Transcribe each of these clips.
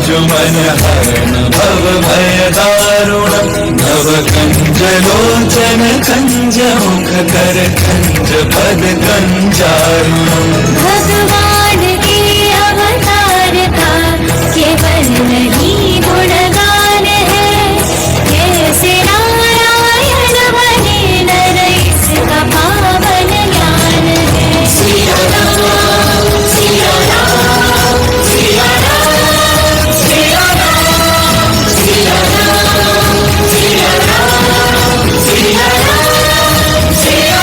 जुमन हरण भव भय दारुणं नव कंजलोचन कंज मुख कर कंज पद कंजारुणं भगवान के अवतार का केवल नहीं गुणगान है कैसे नारायण बने नर इसका पावन ज्ञान है सिया राम सिया राम सिया राम सिया राम सिया राम सिया राम सिया राम सिया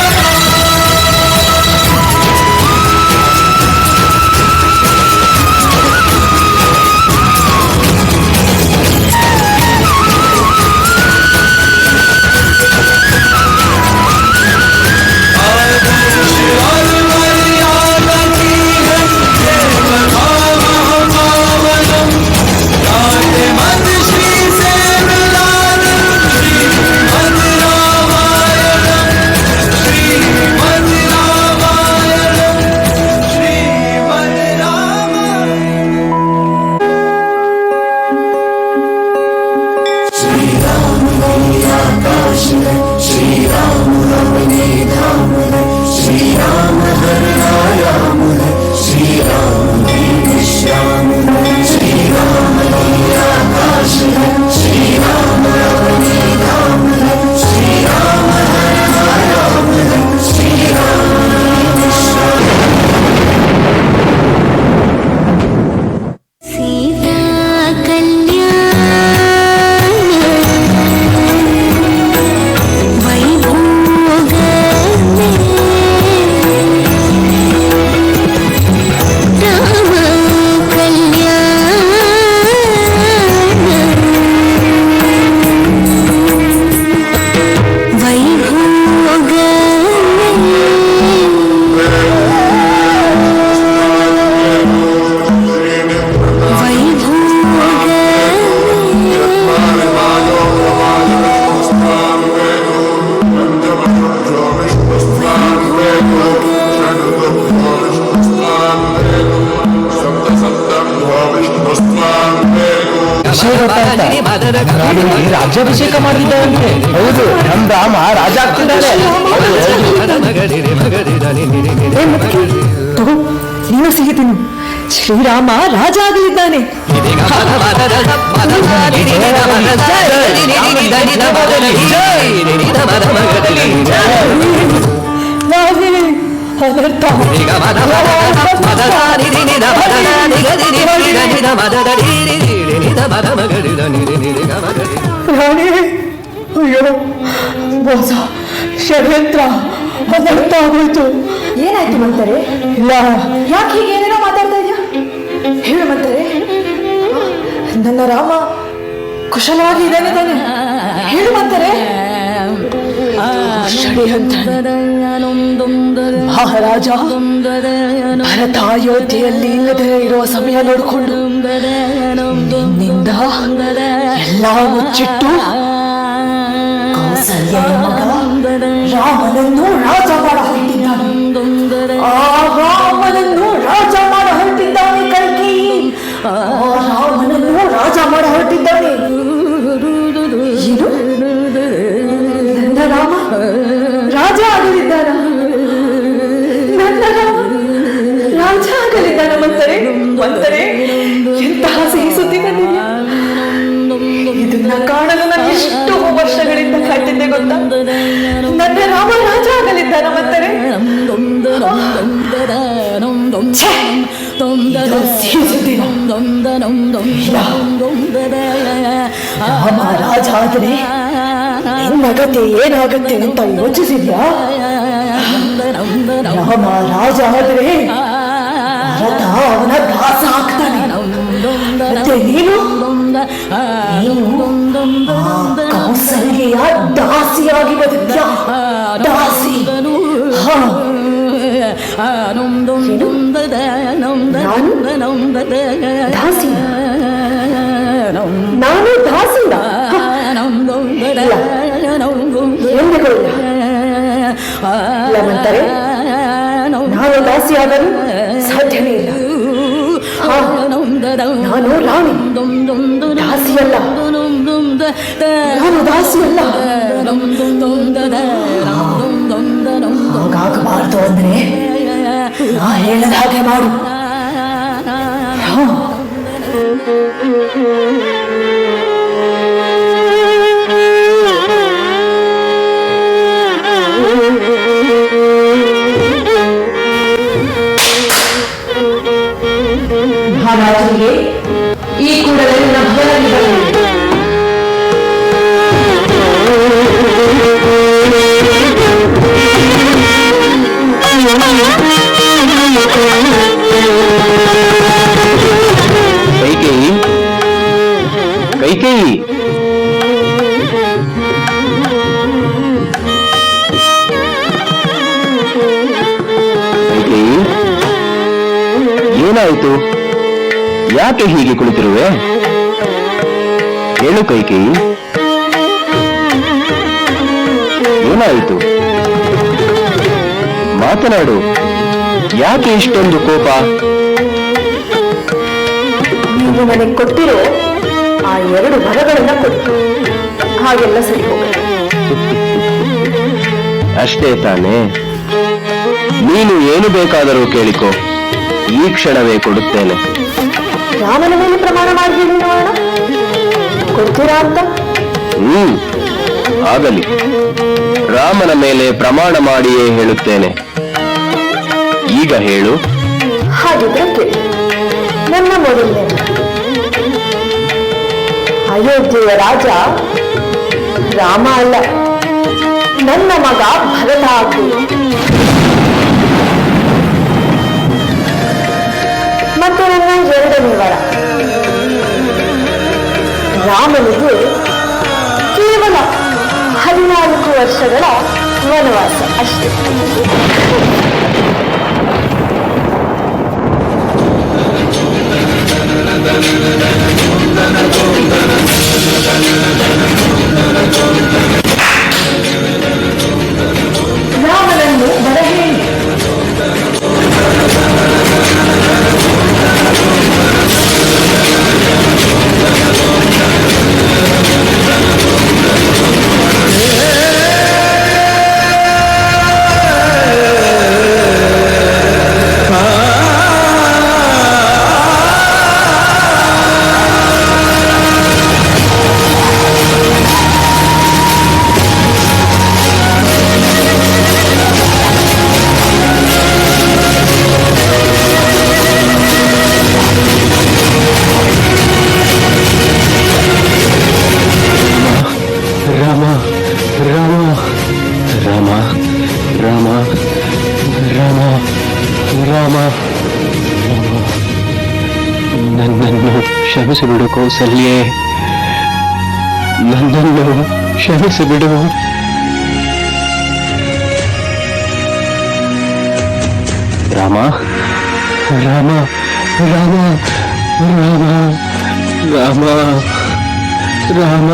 ರಾಜ್ಯಾಭಿಷೇಕ ಮಾಡಿದ್ದಾರಂತೆ. ಹೌದು, ನಮ್ಮ ರಾಮ ರಾಜ ಆಗ್ತಿದ್ದಾನೆ. ನೀನು ಸಿಹಿತೀನಿ, ಶ್ರೀರಾಮ ರಾಜ ಆಗಲಿದ್ದಾನೆ. ಅನರ್ಥ ರಾಣಿ, ಅಯ್ಯೋ ಮೋಸ, ಷಡ್ಯಂತ್ರ, ಅನರ್ಥ ಆಗೋಯ್ತು. ಏನಾಯ್ತು ಮಂತಾರೆ? ಇಲ್ಲ, ಯಾಕೆ ಹೀಗೆ ಏನೇನೋ ಮಾತಾಡ್ತಾ ಇದೆಯಾ? ಹೇಳು ಮಂತಾರೆ. ನನ್ನ ರಾಮ ಕುಶಲವಾಗಿ ಇದ್ದಾನೆ ತಾನೆ? ಹೇಳು ಮಂತಾರೆ. ಮಹಾರಾಜ ಭರತ ಅಯೋಧ್ಯೆಯಲ್ಲಿ ಇಲ್ಲದೆ ಇರುವ ಸಮಯ ನೋಡಿಕೊಂಡು ನಿನ್ನಿಂದ ಎಲ್ಲ ಮುಚ್ಚಿಟ್ಟು ಕೌಸಲ್ಯನ ಮಗ ರಾಮನನ್ನು ರಾಜ ಮಾಡ ಹೊರಟಿದ್ದಾನೆ. ಆ ರಾಮನನ್ನು ರಾಜ ಮಾಡ ಹೊರಟಿದ್ದಾನೆ ಕೈಕೇಯಿ. ಆ ರಾಮನನ್ನು ರಾಜ ಮಾಡ ಹೊರಟಿದ್ದಾನೆ. ಏನು? ನನ್ನ ರಾಮ ರಾಜ ಆಗಲಿದ್ದಾನ? ನನ್ನ ರಾಮ ರಾಜ ಆಗಲಿದ್ದಾನ ಮಂತರೆ? ಮಂತರೆ, ಎಂತಹ ಸಿಹಿ ಸುದ್ದಿ ಬಂದಿದೆ. ಇದನ್ನ ಕಾಣಲು ನಾನು ಎಷ್ಟು ವರ್ಷಗಳಿಂದ ಕಾಯ್ತಿದ್ದೆ ಗೊತ್ತಾ? ನನ್ನ ರಾಮ ರಾಜ ಆಗಲಿದ್ದಾನ ಮಂತರೆ? ಸಿಹಿ ಸುದ್ದಿ. ರಾಮ ರಾಜ ಆದರೆ ನಿನ್ನಗತೆ ಏನಾಗತ್ತೆ ಅಂತ ಯೋಚಿಸಿದ್ಯಾ? ರಾಮ ರಾಜ ಆದ್ರೆ ಭರತ ಅವನ ದಾಸ ಆಗ್ತಾನೆ. ಮತ್ತೆ ನೀನು ಕೌಸಲ್ಯ ದಾಸಿಯಾಗಿ ಬದುಕ್ತ್ಯಾ? ದಾಸಿ? ದಾಸಿ? ನಾನು ದಾಸಿನ? ಮಂತಾರೆ, ನಾನು ದಾಸಿಯಾಗಲು ಸಾಧ್ಯವೇ ಇಲ್ಲ. ನಾನು ರಾಣಿ, ದಾಸಿಯಲ್ಲ. ನಾನು ದಾಸಿಯಲ್ಲ. ಹಾಗಾಗಬಾರ್ದು ಅಂದ್ರೆ ನಾ ಹೇಳದ ಹಾಗೆ ಮಾಡು. ಮಹಾರಾಜರಿಗೆ ಈ ಕೂಡಲೇ ನನ್ನ ಭವನಕ್ಕೆ ಬರಲಿ. ಕೈಕೇಯಿ, ಕೈಕೇಯಿ, ಕೈಕೇಯಿ, ಏನಾಯಿತು? ಯಾಕೆ ಹೀಗೆ ಕುಳಿತಿರುವೆ? ಹೇಳು ಕೈಕೇಯಿ, ಏನಾಯಿತು? ಮಾತನಾಡು. ಯಾಕೆ ಇಷ್ಟೊಂದು ಕೋಪ? ನೀವು ನನಗೆ ಕೊಟ್ಟಿರೋ ಆ 2 ವರಗಳನ್ನ ಕೊಟ್ಟು ಹಾಗೆಲ್ಲ ಸರಿ ಹೋಗಲ್ಲ. ಅಷ್ಟೇ ತಾನೇ? ನೀನು ಏನು ಬೇಕಾದರೂ ಕೇಳಿಕೋ, ಈ ಕ್ಷಣವೇ ಕೊಡುತ್ತೇನೆ. ರಾಮನ ಮೇಲೆ ಪ್ರಮಾಣ ಮಾಡಿ ಹೇಳಿ ನೋಡೋಣ, ಕೊಡ್ತೀರಾ ಅಂತ? ಆಗಲಿ, ರಾಮನ ಮೇಲೆ ಪ್ರಮಾಣ ಮಾಡಿಯೇ ಹೇಳುತ್ತೇನೆ. ಈಗ ಹೇಳು. ಹಾಗಿದ್ರೆ ಕೇಳಿ. ನನ್ನ ಮೊದಲನೇ ಅಯೋಧ್ಯೆಯ ರಾಜ ರಾಮ ಅಲ್ಲ, ನನ್ನ ಮಗ ಭರತ ಆಗ್ಬೇಕು. ಮತ್ತು ನನ್ನ 2ನೇ ವರ, ರಾಮನಿಗೆ ಕೇವಲ 14 ವರ್ಷಗಳ ವನವಾಸ ಅಷ್ಟೇ. ರಾಮನನ್ನು ಬರಹೇಳಿ. ನನ್ನನ್ನು ಕ್ಷಮಿಸಿಬಿಡು ಕೌಸಲ್ಯೆ, ನನ್ನನ್ನು ಕ್ಷಮಿಸಿಬಿಡು. ರಾಮ, ರಾಮ, ರಾಮ, ರಾಮ, ರಾಮ, ರಾಮ.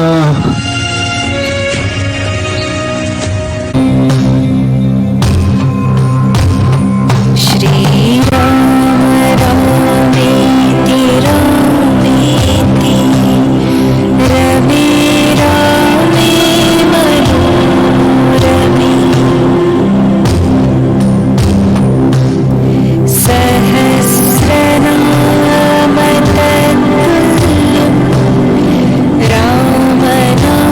राम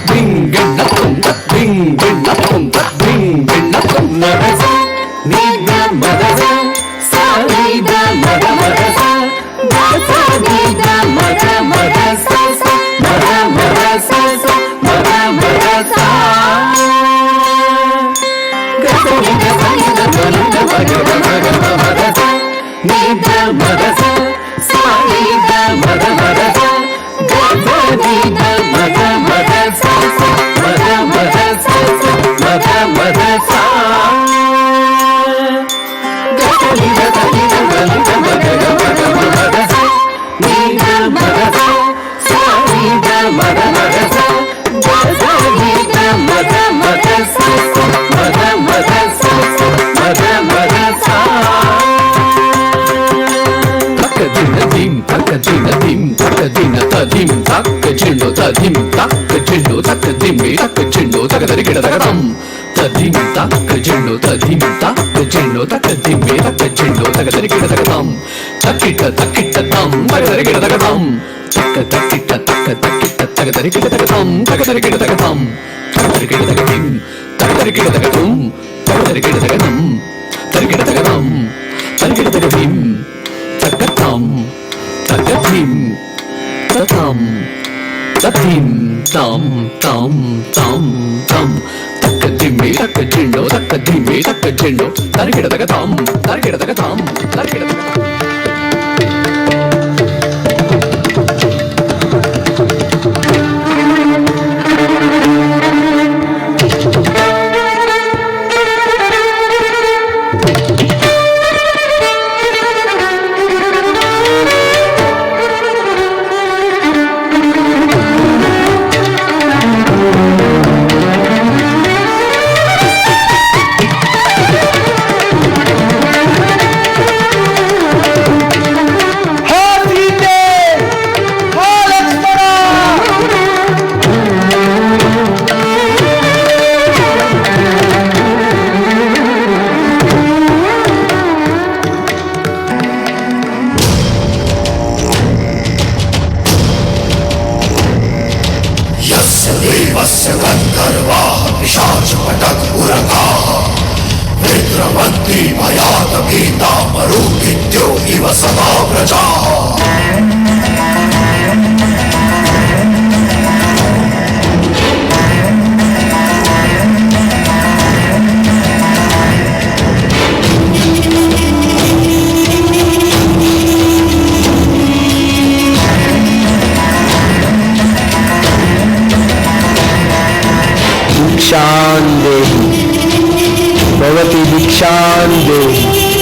ದಿಂಗಿಣ್ಣಕುಂ ದಿಂಗಿಣ್ಣಕುಂ ದಿಂಗಿಣ್ಣಕುಂ ನರಸ ನಿದ ಮದಸ ಸರಿದ ಮದ ಮದಸ ದಾಸ ನಿದ ಮದ ಮದ ಸಸ ಮದ ಮದ ಸಸ ಮದ ಮದ ಸಾ ಗಸನಿದ ಸನಿದ ಮನಿದ ಮಗದ ಮಗದ ಮದಸ ನಿದ ಮದಸ ಸರಿದ ಮದ ಮದಸ ದಾಸ ನಿದ ಮದ ಮದ ಸಸ ಮದ ಮದ ಸಸ ಮದ ಮದ ಸಾ ಗಸನಿದ ಸನಿದ ಮನಿದ ಮಗದ ಮಗದ ಮದಸ ನಿದ ಮದಸ ಸರಿದ ಮದ ಮದಸ ದಾಸ ನಿದ ಮದ ಮದ ಸಸ ಮದ ಮದ ಸಸ ಮದ ಮದ ಸಾ dim takka dim takka din tadim takka chinno tadim takka chinno takka dim takka chinno takka dari kida takka tam tadim takka chinno tadim takka chinno takka dim takka chinno takka dari kida takka tam takita tam takka dari kida takka tam takka takita takka takka dari kida takka tam takka dari kida takka tam takka dari kida takka dim takka dari kida takka tum takka dari kida takka tam dari kida takka tam dari kida takka dim takatam takatim tatam tatim tam tam tam tam takadimi takajinno takadimi takajinno tarikida takatam tarikida takatam tarikida takatam भवती दीक्षां देहि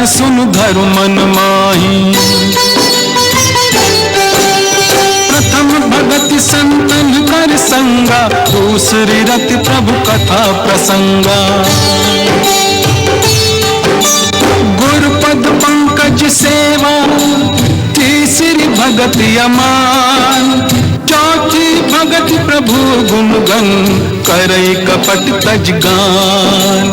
बचन सुन धरु मन माही। प्रथम भगति संतन कर संगा, दूसरी रति प्रभु कथा प्रसंगा। गुरुपद पंकज सेवा, तीसरी भगति अमान। चौथी भगति प्रभु गुणगन, करई कपट तज गान।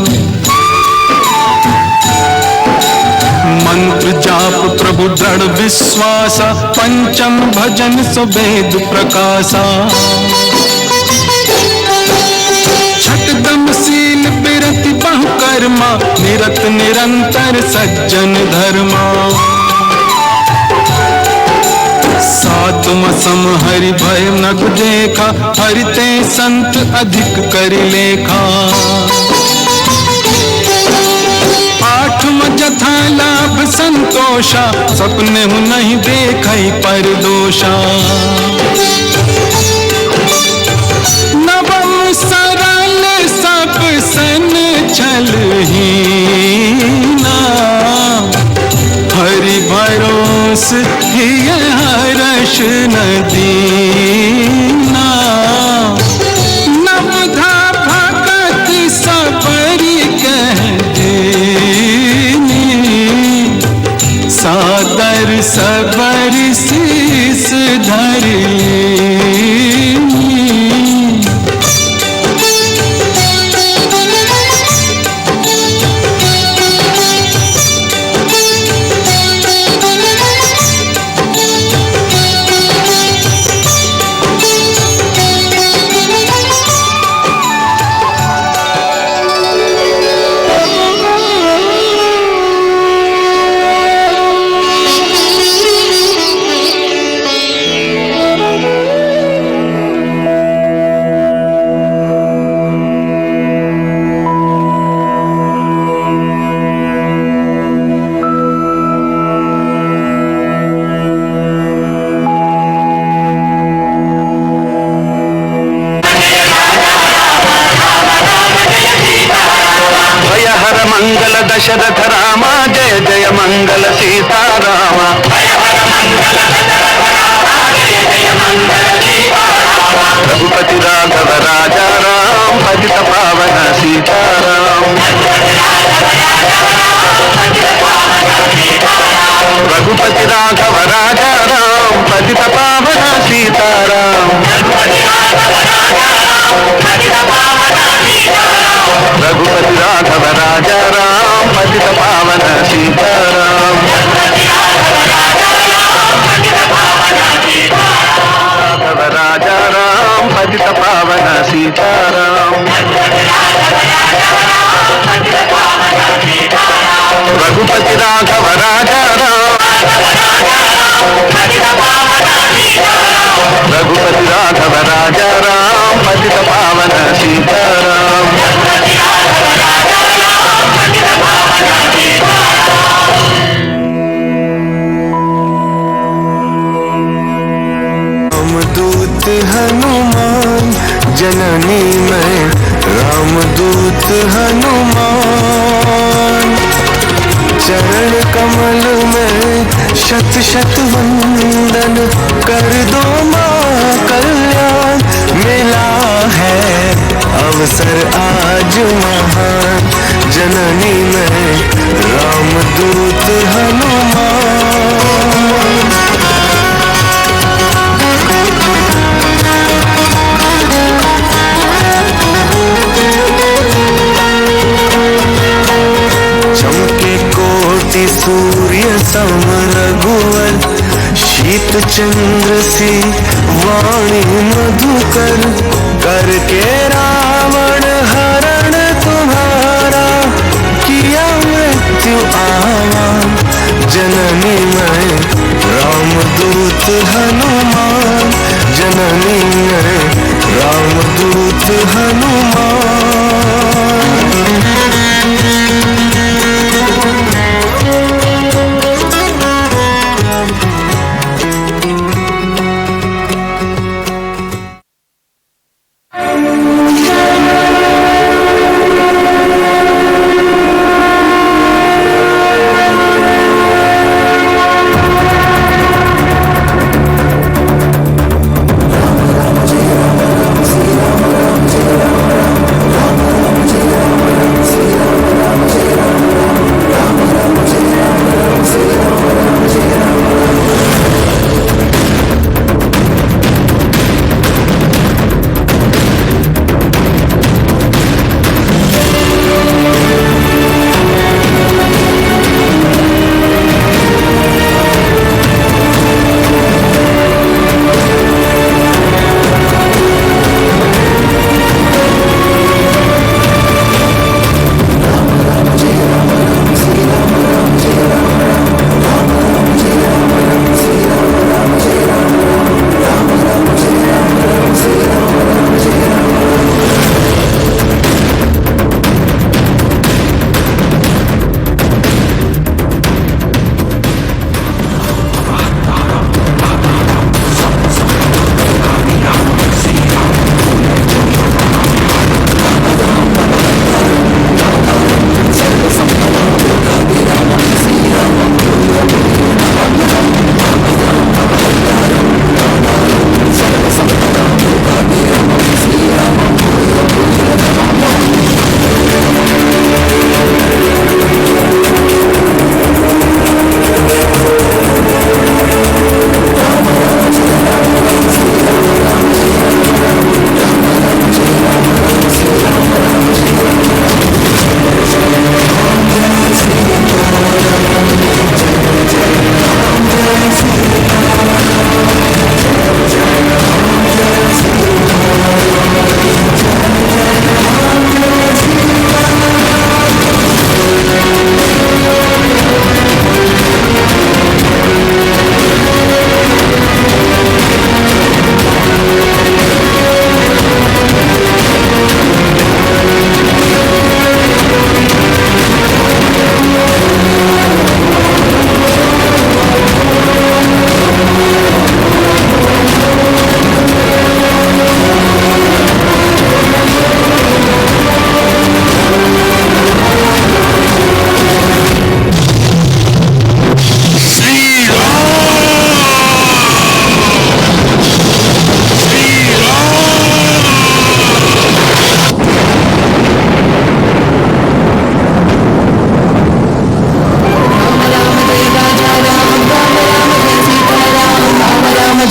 मंत्र जाप प्रभु दृढ़ विश्वासा, पंचम भजन सुवेद प्रकाशा। छठदम शील बिरति बहु कर्मा, निरत निरंतर सज्जन धर्मा। सातम सम हरि भय नग देखा, हरिते संत अधिक करि लेखा। आठम जथा लाभ संतोषा, सपने हूँ नहीं देखई पर दोषा। नवम सरल सब सन छलहीना, हरि भरोस ही हर्ष न दीना। नवधा भगत सबरी कह देनी, सादर सबर शीस धरी। दशरथ रामा, जय जय मंगल सीता रामा। रघुपति राघव राजा राम, पतित पावन सीता राम। रघुपति राघव राजा राम, पतित पावन सीता राम। रघुपति राघव राजा राम, पतित पावन सीता राम। राघव राजा राम, पतित पावन सीता राम। रघुपति राघव राजा राम, रघुपति राघव राजा राम, पतित पावन सीता राम। रामदूत हनुमान जननी में, रामदूत हनुमान। चरण कमल में शत शत वंदन, कर दो माँ कल्याण। मिला है अवसर आज महान, जननी में रामदूत हनुमान। चमके कोटि सूर्य सम रघुवर, शीत चंद्र सी वाणी मधुकर। करके रावण हरण तुम्हारा, किया मृत्यु आवान। जननी में रामदूत हनुमान, जननी में रामदूत हनुमान।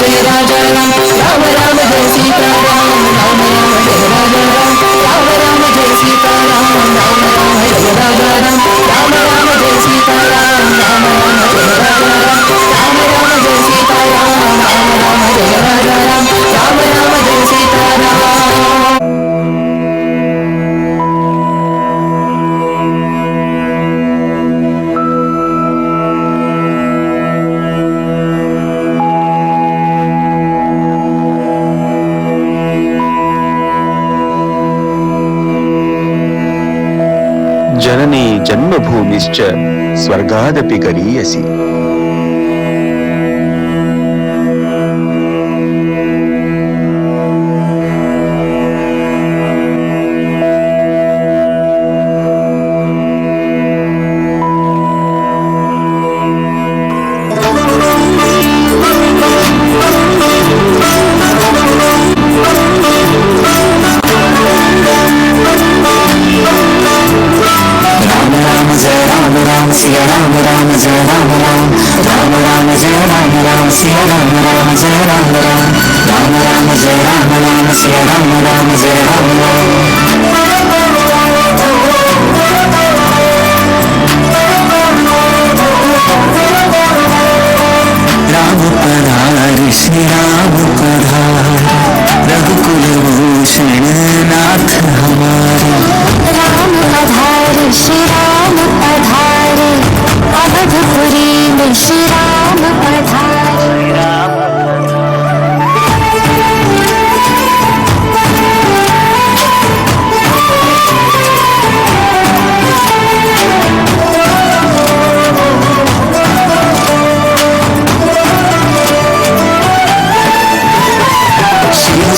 जय राजा राम, राम राम जय सीता राम, राम राम जय राजा राम, राम राम जय सीता राम, राम राम जय राजा राम, राम राम जय सीता राम, राम राम जय राजा राम, राम राम जय सीता राम, राम राम जय राजा राम, राम राम जय सीता राम। ಜನನಿ ಜನ್ಮಭೂಮಿಶ್ಚ ಸ್ವರ್ಗಾದಪಿ ಗರೀಯಸಿ. राम पधार श्री राम पधार, रघुकुल भूषण नाथ हमारे. राम पधारे श्री राम पधारे, अवधपुरी में श्री राम पधारे।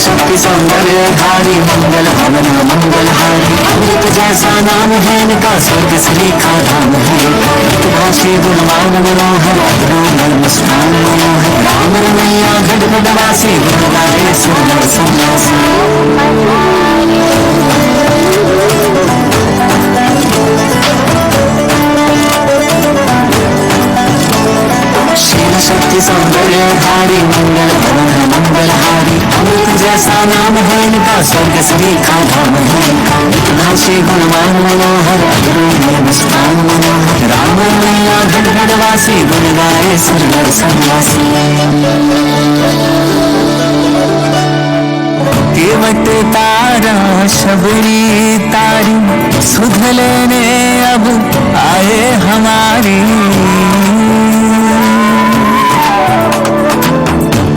शक्ति सौंदर्यधारी मंगल भवन मंगलहारी, अमृत जैसा नाम है इनका, स्वर्ग से लिखा धाम है. भाषी गुणवान मनोहर, अग्रो मुस्कान मनोहर, राम रमैया गढ़ गुणवासी, सुंदर सन्यासी. शील शक्ति सौंदर्यधारी मंगल भवन मंगलहारी, अमृत जैसा नाम है इनका, स्वर्ग से लिखा धाम है. भाषी गुणवान मनोहर, अग्रो मुस्कान मनोहर, राम रमैया गढ़ गढ़वासी, गुण गाए सुंदर सन्यासी. केवट तारा शबरी तारी, सुध लेने अब आए हमारी.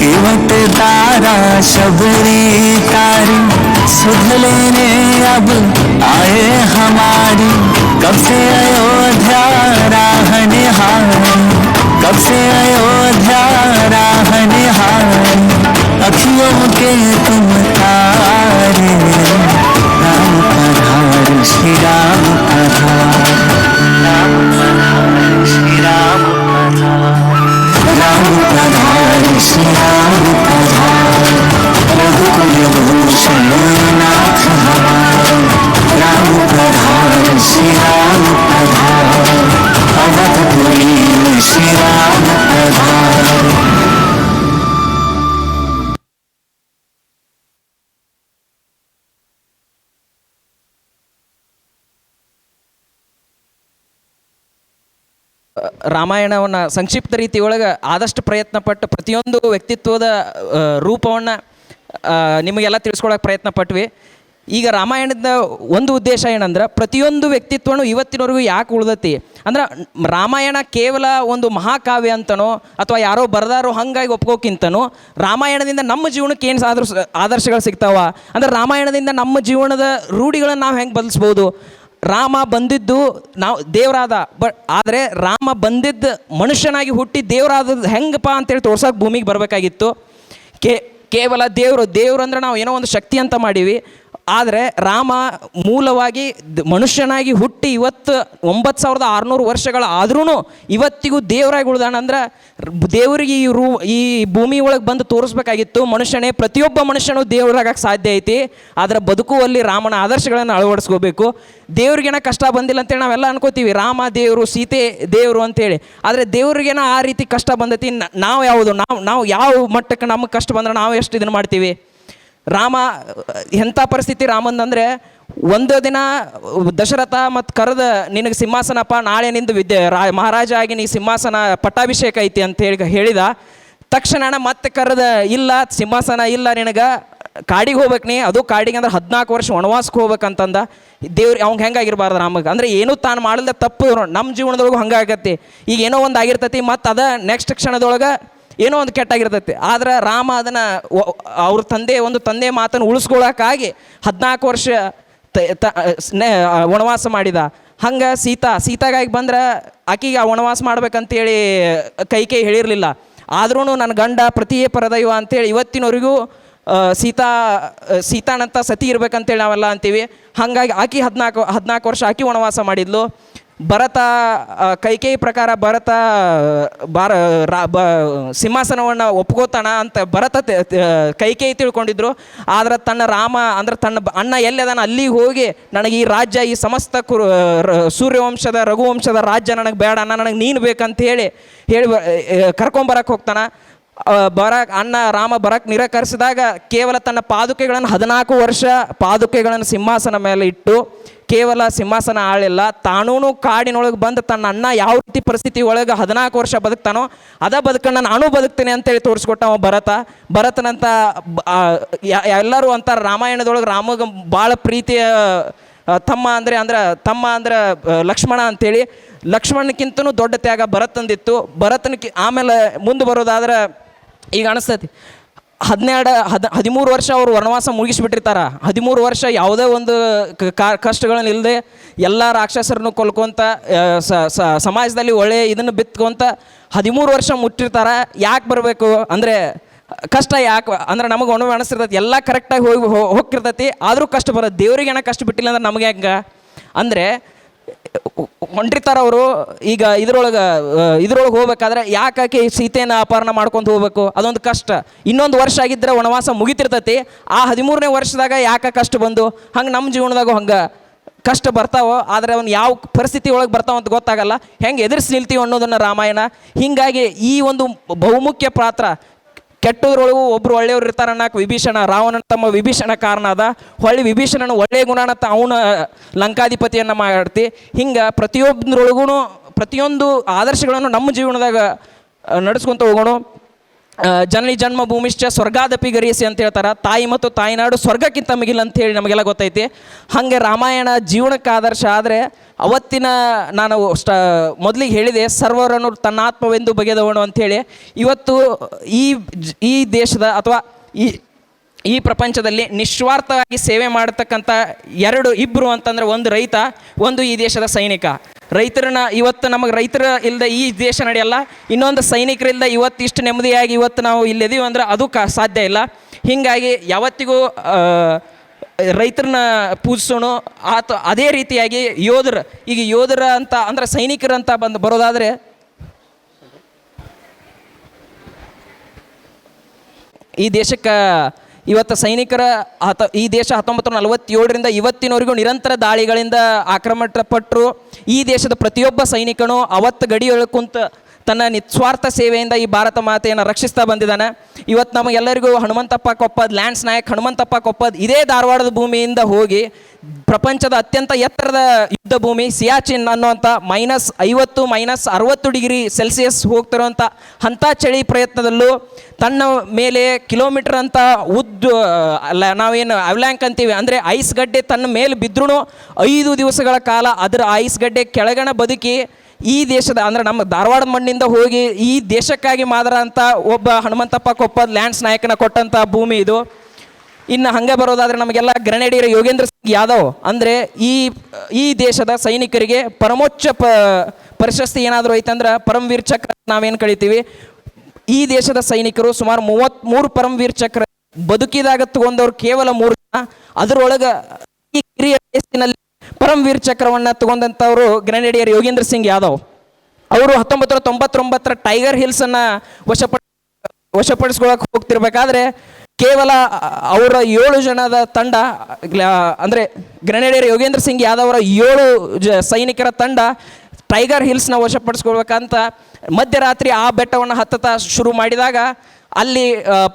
केवट तारा शबरी तारी, सुध लेने अब आए हमारी. कब से अयोध्या राह निहारी, कब से अयोध्या राह निहारी, अखियों के तुम तारे. राम पधार श्री राम पधार, राम पधार श्री राम पधार, राम पधार श्री राम पधार, रघुकुल भूषण नाथ हमारे. राम पधार श्री राम पधार, अवधपुरी में श्री राम पधार. ರಾಮಾಯಣವನ್ನು ಸಂಕ್ಷಿಪ್ತ ರೀತಿ ಒಳಗೆ ಆದಷ್ಟು ಪ್ರಯತ್ನಪಟ್ಟು ಪ್ರತಿಯೊಂದು ವ್ಯಕ್ತಿತ್ವದ ರೂಪವನ್ನು ನಿಮಗೆಲ್ಲ ತಿಳಿಸ್ಕೊಳಕ್ಕೆ ಪ್ರಯತ್ನ ಪಟ್ವಿ. ಈಗ ರಾಮಾಯಣದ ಒಂದು ಉದ್ದೇಶ ಏನಂದ್ರೆ ಪ್ರತಿಯೊಂದು ವ್ಯಕ್ತಿತ್ವನೂ ಇವತ್ತಿನವರೆಗೂ ಯಾಕೆ ಉಳ್ದತಿ ಅಂದ್ರೆ ರಾಮಾಯಣ ಕೇವಲ ಒಂದು ಮಹಾಕಾವ್ಯ ಅಂತನೋ ಅಥವಾ ಯಾರೋ ಬರೆದಾರೋ ಹಾಗಾಗಿ ಒಪ್ಕೋಕ್ಕಿಂತನೂ ರಾಮಾಯಣದಿಂದ ನಮ್ಮ ಜೀವನಕ್ಕೆ ಏನು ಆದರ್ಶಗಳು ಸಿಗ್ತಾವ ಅಂದ್ರೆ ರಾಮಾಯಣದಿಂದ ನಮ್ಮ ಜೀವನದ ರೂಢಿಗಳನ್ನು ನಾವು ಹೆಂಗೆ ಬದಲಿಸ್ಬೋದು. ರಾಮ ಬಂದಿದ್ದು ನಾವು ದೇವರಾದ ಆದರೆ ರಾಮ ಬಂದಿದ್ದು ಮನುಷ್ಯನಾಗಿ ಹುಟ್ಟಿ ದೇವರಾದದ್ದು ಹೆಂಗಪ್ಪ ಅಂತೇಳಿ ತೋರ್ಸೋಕೆ ಭೂಮಿಗೆ ಬರಬೇಕಾಗಿತ್ತು. ಕೇವಲ ದೇವರು ಅಂದ್ರೆ ನಾವು ಏನೋ ಒಂದು ಶಕ್ತಿ ಅಂತ ಮಾಡೀವಿ. ಆದರೆ ರಾಮ ಮೂಲವಾಗಿ ಮನುಷ್ಯನಾಗಿ ಹುಟ್ಟಿ ಇವತ್ತು 9600 ವರ್ಷಗಳ ಆದ್ರೂ ಇವತ್ತಿಗೂ ದೇವರಾಗಿ ಉಳ್ದಾನ ಅಂದ್ರೆ ದೇವರಿಗೆ ಈ ಭೂಮಿ ಒಳಗೆ ಬಂದು ತೋರಿಸ್ಬೇಕಾಗಿತ್ತು ಮನುಷ್ಯನೇ, ಪ್ರತಿಯೊಬ್ಬ ಮನುಷ್ಯನೂ ದೇವರಾಗಕ್ಕೆ ಸಾಧ್ಯ ಐತಿ. ಆದರೆ ಬದುಕುವಲ್ಲಿ ರಾಮನ ಆದರ್ಶಗಳನ್ನು ಅಳವಡಿಸ್ಕೋಬೇಕು. ದೇವ್ರಿಗೇನ ಕಷ್ಟ ಬಂದಿಲ್ಲ ಅಂತೇಳಿ ನಾವೆಲ್ಲ ಅನ್ಕೋತೀವಿ, ರಾಮ ದೇವರು ಸೀತೆ ದೇವರು ಅಂತೇಳಿ. ಆದರೆ ದೇವ್ರಿಗೇನ ಆ ರೀತಿ ಕಷ್ಟ ಬಂದೈತಿ. ನಾವು ಯಾವುದು ನಾವು ಯಾವ ಮಟ್ಟಕ್ಕೆ ನಮಗೆ ಕಷ್ಟ ಬಂದ್ರೆ ನಾವು ಎಷ್ಟು ಇದನ್ನು ಮಾಡ್ತೀವಿ. ರಾಮ ಎಂಥ ಪರಿಸ್ಥಿತಿ ರಾಮಂದಂದರೆ, ಒಂದು ದಿನ ದಶರಥ ಮತ್ತು ಕರೆದ ನಿನಗೆ ಸಿಂಹಾಸನಪ್ಪ, ನಾಳೆ ನಿಂದು ಮಹಾರಾಜ ಆಗಿ ನೀ ಸಿಂಹಾಸನ ಪಟ್ಟಾಭಿಷೇಕ ಐತಿ ಅಂತ ಹೇಳಿದ ತಕ್ಷಣ ಮತ್ತೆ ಕರೆದ, ಇಲ್ಲ ಸಿಂಹಾಸನ ಇಲ್ಲ ನಿನಗೆ, ಕಾಡಿಗೆ ಹೋಗ್ಬೇಕು ನೀ, ಅದು ಕಾಡಿಗೆ ಅಂದ್ರೆ 14 ವರ್ಷ ವನವಾಸಕ್ಕೆ ಹೋಗ್ಬೇಕಂತಂದ. ದೇವ್ರು ಅವ್ಗೆ ಹೆಂಗಾಗಿರ್ಬಾರ್ದು ರಾಮಗೆ, ಅಂದರೆ ಏನೂ ತಾನು ಮಾಡಲ್ದೆ ತಪ್ಪು ನಮ್ಮ ಜೀವನದೊಳಗೆ ಹಂಗಾಗತ್ತೆ. ಈಗ ಏನೋ ಒಂದು ಆಗಿರ್ತೈತಿ, ಮತ್ತು ಅದ ನೆಕ್ಸ್ಟ್ ಕ್ಷಣದೊಳಗೆ ಏನೋ ಒಂದು ಕೆಟ್ಟಾಗಿರ್ತೈತಿ. ಆದ್ರೆ ರಾಮ ಅದನ್ನು ಅವ್ರ ತಂದೆ ಮಾತನ್ನು ಉಳಿಸ್ಕೊಳ್ಳೋಕ್ಕಾಗಿ 14 ವರ್ಷ ವನವಾಸ ಮಾಡಿದ. ಹಂಗೆ ಸೀತಾಗಾಗಿ ಬಂದ್ರೆ ಆಕಿಗೆ ಆ ವನವಾಸ ಮಾಡ್ಬೇಕಂತೇಳಿ ಕೈಕೇಯಿ ಹೇಳಿರಲಿಲ್ಲ. ಆದ್ರೂ ನನ್ನ ಗಂಡ ಪ್ರತಿಯೇ ಪರದೈವ ಅಂತೇಳಿ ಇವತ್ತಿನವರೆಗೂ ಸೀತಾನಂತ ಸತಿ ಇರ್ಬೇಕಂತೇಳಿ ನಾವೆಲ್ಲ ಅಂತೀವಿ. ಹಾಗಾಗಿ ಆಕಿ 14 ವರ್ಷ ಆಕಿ ವನವಾಸ ಮಾಡಿದ್ಲು. ಭರತ ಕೈಕೇಯಿ ಪ್ರಕಾರ ಭರತ ಸಿಂಹಾಸನವನ್ನು ಒಪ್ಕೋತಾನ ಅಂತ ಕೈಕೇಯಿ ತಿಳ್ಕೊಂಡಿದ್ರು. ಆದ್ರೆ ತನ್ನ ರಾಮ ಅಂದ್ರೆ ತನ್ನ ಅಣ್ಣ ಎಲ್ಲದಾನ ಅಲ್ಲಿಗೆ ಹೋಗಿ, ನನಗೆ ಈ ರಾಜ್ಯ, ಈ ಸಮಸ್ತ ಸೂರ್ಯವಂಶದ ರಘುವಂಶದ ರಾಜ್ಯ ನನಗೆ ಬೇಡ, ನನಗೆ ನೀನು ಬೇಕಂತ ಹೇಳಿ ಕರ್ಕೊಂಬರಕ್ಕೆ ಹೋಗ್ತಾನೆ. ಅಣ್ಣ ರಾಮ ಬರಕ್ಕೆ ನಿರಾಕರಿಸಿದಾಗ ಕೇವಲ ತನ್ನ ಪಾದುಕೆಗಳನ್ನು 14 ವರ್ಷ ಪಾದುಕೆಗಳನ್ನು ಸಿಂಹಾಸನ ಮೇಲೆ ಇಟ್ಟು ಕೇವಲ ಸಿಂಹಾಸನ ಆಳಿಲ್ಲ, ತಾನೂ ಕಾಡಿನೊಳಗೆ ಬಂದು ತನ್ನ ಅಣ್ಣ ಯಾವ ರೀತಿ ಪರಿಸ್ಥಿತಿ ಒಳಗೆ 14 ವರ್ಷ ಬದುಕ್ತಾನೋ ಅದ ಬದುಕನ್ನು ನಾನು ಬದುಕ್ತೇನೆ ಅಂತೇಳಿ ತೋರಿಸ್ಕೊಟ್ಟ ಅವ ಭರತನಂತ. ಎಲ್ಲರೂ ಅಂತಾರೆ ರಾಮಾಯಣದೊಳಗೆ ರಾಮಗೆ ಭಾಳ ಪ್ರೀತಿಯ ತಮ್ಮ ಅಂದ್ರೆ ಲಕ್ಷ್ಮಣ ಅಂತೇಳಿ. ಲಕ್ಷ್ಮಣಕ್ಕಿಂತನೂ ದೊಡ್ಡ ತ್ಯಾಗ ಭರತಂದಿತ್ತು. ಆಮೇಲೆ ಮುಂದೆ ಬರೋದಾದ್ರೆ ಈಗ ಅನಿಸ್ತೈತಿ 13 ವರ್ಷ ಅವರು ವನವಾಸ ಮುಗಿಸ್ಬಿಟ್ಟಿರ್ತಾರೆ. 13 ವರ್ಷ ಯಾವುದೇ ಒಂದು ಕಷ್ಟಗಳನ್ನು ಇಲ್ಲದೆ ಎಲ್ಲ ರಾಕ್ಷಸರನ್ನು ಕೊಲ್ಕೊಂತ ಸಮಾಜದಲ್ಲಿ ಒಳ್ಳೆಯ ಇದನ್ನು ಬಿತ್ಕೊಂತ 13 ವರ್ಷ ಮುಟ್ಟಿರ್ತಾರೆ. ಯಾಕೆ ಬರಬೇಕು ಅಂದರೆ ಕಷ್ಟ ಯಾಕೆ ಅಂದ್ರೆ ನಮಗೆ ಒಣವೆ ಅನಿಸ್ತಿರ್ತೈತಿ, ಎಲ್ಲ ಕರೆಕ್ಟಾಗಿ ಹೋಗಿರ್ತೈತಿ, ಆದರೂ ಕಷ್ಟ ಬರೋದು. ದೇವ್ರಿಗೆ ಏನೋ ಕಷ್ಟ ಬಿಟ್ಟಿಲ್ಲ ಅಂದ್ರೆ ನಮಗೆ ಹೆಂಗೆ ಅಂದರೆ ಹೊಂಟಿರ್ತಾರೆ ಅವರು. ಈಗ ಇದ್ರೊಳಗೆ ಹೋಗ್ಬೇಕಾದ್ರೆ ಯಾಕೆ ಸೀತೆನ ಅಪಹರಣ ಮಾಡ್ಕೊಂಡು ಹೋಗ್ಬೇಕು, ಅದೊಂದು ಕಷ್ಟ. ಇನ್ನೊಂದು ವರ್ಷ ಆಗಿದ್ದರೆ ವನವಾಸ ಮುಗಿತಿರ್ತೈತಿ. ಆ 13ನೇ ವರ್ಷದಾಗ ಯಾಕೆ ಕಷ್ಟ ಬಂದು, ಹಂಗೆ ನಮ್ಮ ಜೀವನದಾಗೂ ಹಂಗೆ ಕಷ್ಟ ಬರ್ತಾವೋ, ಆದರೆ ಅವ್ನು ಯಾವ ಪರಿಸ್ಥಿತಿ ಒಳಗೆ ಬರ್ತಾವ ಅಂತ ಗೊತ್ತಾಗಲ್ಲ, ಹೆಂಗೆ ಎದುರಿಸಿ ನಿಲ್ತೀವಿ ಅನ್ನೋದನ್ನು ರಾಮಾಯಣ. ಹೀಗಾಗಿ ಈ ಒಂದು ಬಹುಮುಖ್ಯ ಪಾತ್ರ, ಕೆಟ್ಟದ್ರೊಳಗೂ ಒಬ್ರು ಒಳ್ಳೆಯವ್ರು ಇರ್ತಾರೆ ಅನ್ನಕ್ಕೆ ವಿಭೀಷಣ, ರಾವಣನ ತಮ್ಮ ವಿಭೀಷಣ ಕಾರಣ ಅದ. ಹೊಳ್ಳಿ ವಿಭೀಷಣನ ಒಳ್ಳೆಯ ಗುಣನತ್ತ ಅವನ ಲಂಕಾಧಿಪತಿಯನ್ನು ಮಾಡ್ತಿ. ಹಿಂಗೆ ಪ್ರತಿಯೊಂದು ಆದರ್ಶಗಳನ್ನು ನಮ್ಮ ಜೀವನದಾಗ ನಡೆಸ್ಕೊತ ಹೋಗೋಣ. ಜನನಿ ಜನ್ಮಭೂಮಿಶ್ಚ ಸ್ವರ್ಗಾದಪಿ ಗರಿಯಸಿ ಅಂತ ಹೇಳ್ತಾರೆ. ತಾಯಿ ಮತ್ತು ತಾಯಿನಾಡು ಸ್ವರ್ಗಕ್ಕಿಂತ ಮಿಗಿಲ ಅಂತೇಳಿ ನಮಗೆಲ್ಲ ಗೊತ್ತೈತಿ. ಹಾಗೆ ರಾಮಾಯಣ ಜೀವನಕ್ಕೆ ಆದರ್ಶ. ಆದರೆ ಅವತ್ತಿನ ನಾನು ಮೊದಲಿಗೆ ಹೇಳಿದೆ, ಸರ್ವರನ್ನು ತನ್ನಾತ್ಮವೆಂದು ಬಗೆದವನು ಅಂಥೇಳಿ. ಇವತ್ತು ಈ ದೇಶದ ಅಥವಾ ಈ ಪ್ರಪಂಚದಲ್ಲಿ ನಿಸ್ವಾರ್ಥವಾಗಿ ಸೇವೆ ಮಾಡತಕ್ಕಂಥ ಇಬ್ಬರು ಅಂತಂದರೆ, ಒಂದು ರೈತ, ಒಂದು ಈ ದೇಶದ ಸೈನಿಕ. ರೈತರನ್ನ ಇವತ್ತು ನಮಗೆ ರೈತರ ಇಲ್ಲದೆ ಈ ದೇಶ ನಡೆಯಲ್ಲ. ಇನ್ನೊಂದು ಸೈನಿಕರಿಲ್ಲದೆ ಇವತ್ತು ಇಷ್ಟು ನೆಮ್ಮದಿಯಾಗಿ ಇವತ್ತು ನಾವು ಇಲ್ಲಿದ್ದೀವಿ ಅಂದ್ರೆ ಅದು ಸಾಧ್ಯ ಇಲ್ಲ. ಹೀಗಾಗಿ ಯಾವತ್ತಿಗೂ ರೈತರನ್ನ ಪೂಜಿಸೋಣ. ಅದೇ ರೀತಿಯಾಗಿ ಯೋಧರ ಅಂತ ಅಂದ್ರೆ ಸೈನಿಕರಂತ ಬರೋದಾದರೆ ಈ ದೇಶಕ್ಕೆ ಇವತ್ತು ಸೈನಿಕರ ಈ ದೇಶ 1947ರಿಂದ ಇವತ್ತಿನವರೆಗೂ ನಿರಂತರ ದಾಳಿಗಳಿಂದ ಆಕ್ರಮಣಪಟ್ಟರು. ಈ ದೇಶದ ಪ್ರತಿಯೊಬ್ಬ ಸೈನಿಕನು ಅವತ್ತು ಗಡಿಯೊಳಗೆ ಕುಂತ ತನ್ನ ನಿಸ್ವಾರ್ಥ ಸೇವೆಯಿಂದ ಈ ಭಾರತ ಮಾತೆಯನ್ನು ರಕ್ಷಿಸ್ತಾ ಬಂದಿದ್ದಾನೆ. ಇವತ್ತು ನಮಗೆಲ್ಲರಿಗೂ ಹನುಮಂತಪ್ಪ ಕೊಪ್ಪದ್, ಲ್ಯಾನ್ಸ್ ನಾಯಕ್ ಹನುಮಂತಪ್ಪ ಕೊಪ್ಪದ್ ಇದೇ ಧಾರವಾಡದ ಭೂಮಿಯಿಂದ ಹೋಗಿ ಪ್ರಪಂಚದ ಅತ್ಯಂತ ಎತ್ತರದ ಯುದ್ಧ ಭೂಮಿ ಸಿಯಾಚಿನ್ ಅನ್ನುವಂಥ -50 -60 ಡಿಗ್ರಿ ಸೆಲ್ಸಿಯಸ್ ಹೋಗ್ತಿರೋಂಥ ಅಂಥ ಚಳಿ ಪ್ರಯತ್ನದಲ್ಲೂ ತನ್ನ ಮೇಲೆ ಕಿಲೋಮೀಟರ್ ಅಂತ ನಾವೇನು ಅವಲ್ಯಾಂಕ್ ಅಂತೀವಿ, ಅಂದರೆ ಐಸ್ ಗಡ್ಡೆ ತನ್ನ ಮೇಲೆ ಬಿದ್ರೂ 5 ದಿವಸಗಳ ಕಾಲ ಅದರ ಐಸ್ ಗಡ್ಡೆ ಕೆಳಗಣ ಬದುಕಿ ಈ ದೇಶದ ಅಂದರೆ ನಮ್ಮ ಧಾರವಾಡ ಮಣ್ಣಿಂದ ಹೋಗಿ ಈ ದೇಶಕ್ಕಾಗಿ ಮಾದರ ಅಂತ ಒಬ್ಬ ಹನುಮಂತಪ್ಪ ಕೊಪ್ಪದ್ ಲ್ಯಾಂಡ್ಸ್ ನಾಯಕನ ಕೊಟ್ಟಂಥ ಭೂಮಿ ಇದು. ಇನ್ನು ಹಂಗೆ ಬರೋದಾದರೆ ನಮಗೆಲ್ಲ ಗ್ರೆನೇಡಿಯರ್ ಯೋಗೇಂದ್ರ ಸಿಂಗ್ ಯಾದವ್ ಅಂದರೆ ಈ ದೇಶದ ಸೈನಿಕರಿಗೆ ಪರಮೋಚ್ಚ ಪ್ರಶಸ್ತಿ ಏನಾದರೂ ಐತಂದ್ರೆ ಪರಮವೀರ್ ಚಕ್ರ ನಾವೇನು ಕಳಿತೀವಿ. ಈ ದೇಶದ ಸೈನಿಕರು ಸುಮಾರು 33 ಪರಮವೀರ್ ಚಕ್ರ ಬದುಕಿದಾಗ ತಗೊಂಡವ್ರು ಕೇವಲ 3 ಅದರೊಳಗೆ ಈ ಕಿರಿಯ ವಯಸ್ಸಿನಲ್ಲಿ ಪರಮವೀರ್ ಚಕ್ರವನ್ನು ತಗೊಂಡಂಥವರು ಗ್ರೆನೇಡಿಯರ್ ಯೋಗೇಂದ್ರ ಸಿಂಗ್ ಯಾದವ್. ಅವರು 1999 ಟೈಗರ್ ಹಿಲ್ಸನ್ನು ವಶಪಡಿಸ್ಕೊಳಕ್ಕೆ ಹೋಗ್ತಿರ್ಬೇಕಾದ್ರೆ ಕೇವಲ ಅವರ 7 ಜನದ ತಂಡ, ಅಂದರೆ ಗ್ರೆನೇಡಿಯರ್ ಯೋಗೇಂದ್ರ ಸಿಂಗ್ ಯಾದವ್ ಅವರ 7 ಸೈನಿಕರ ತಂಡ ಟೈಗರ್ ಹಿಲ್ಸ್ನ ವಶಪಡಿಸ್ಕೊಳ್ಬೇಕಂತ ಮಧ್ಯರಾತ್ರಿ ಆ ಬೆಟ್ಟವನ್ನು ಹತ್ತುತ್ತಾ ಶುರು ಮಾಡಿದಾಗ ಅಲ್ಲಿ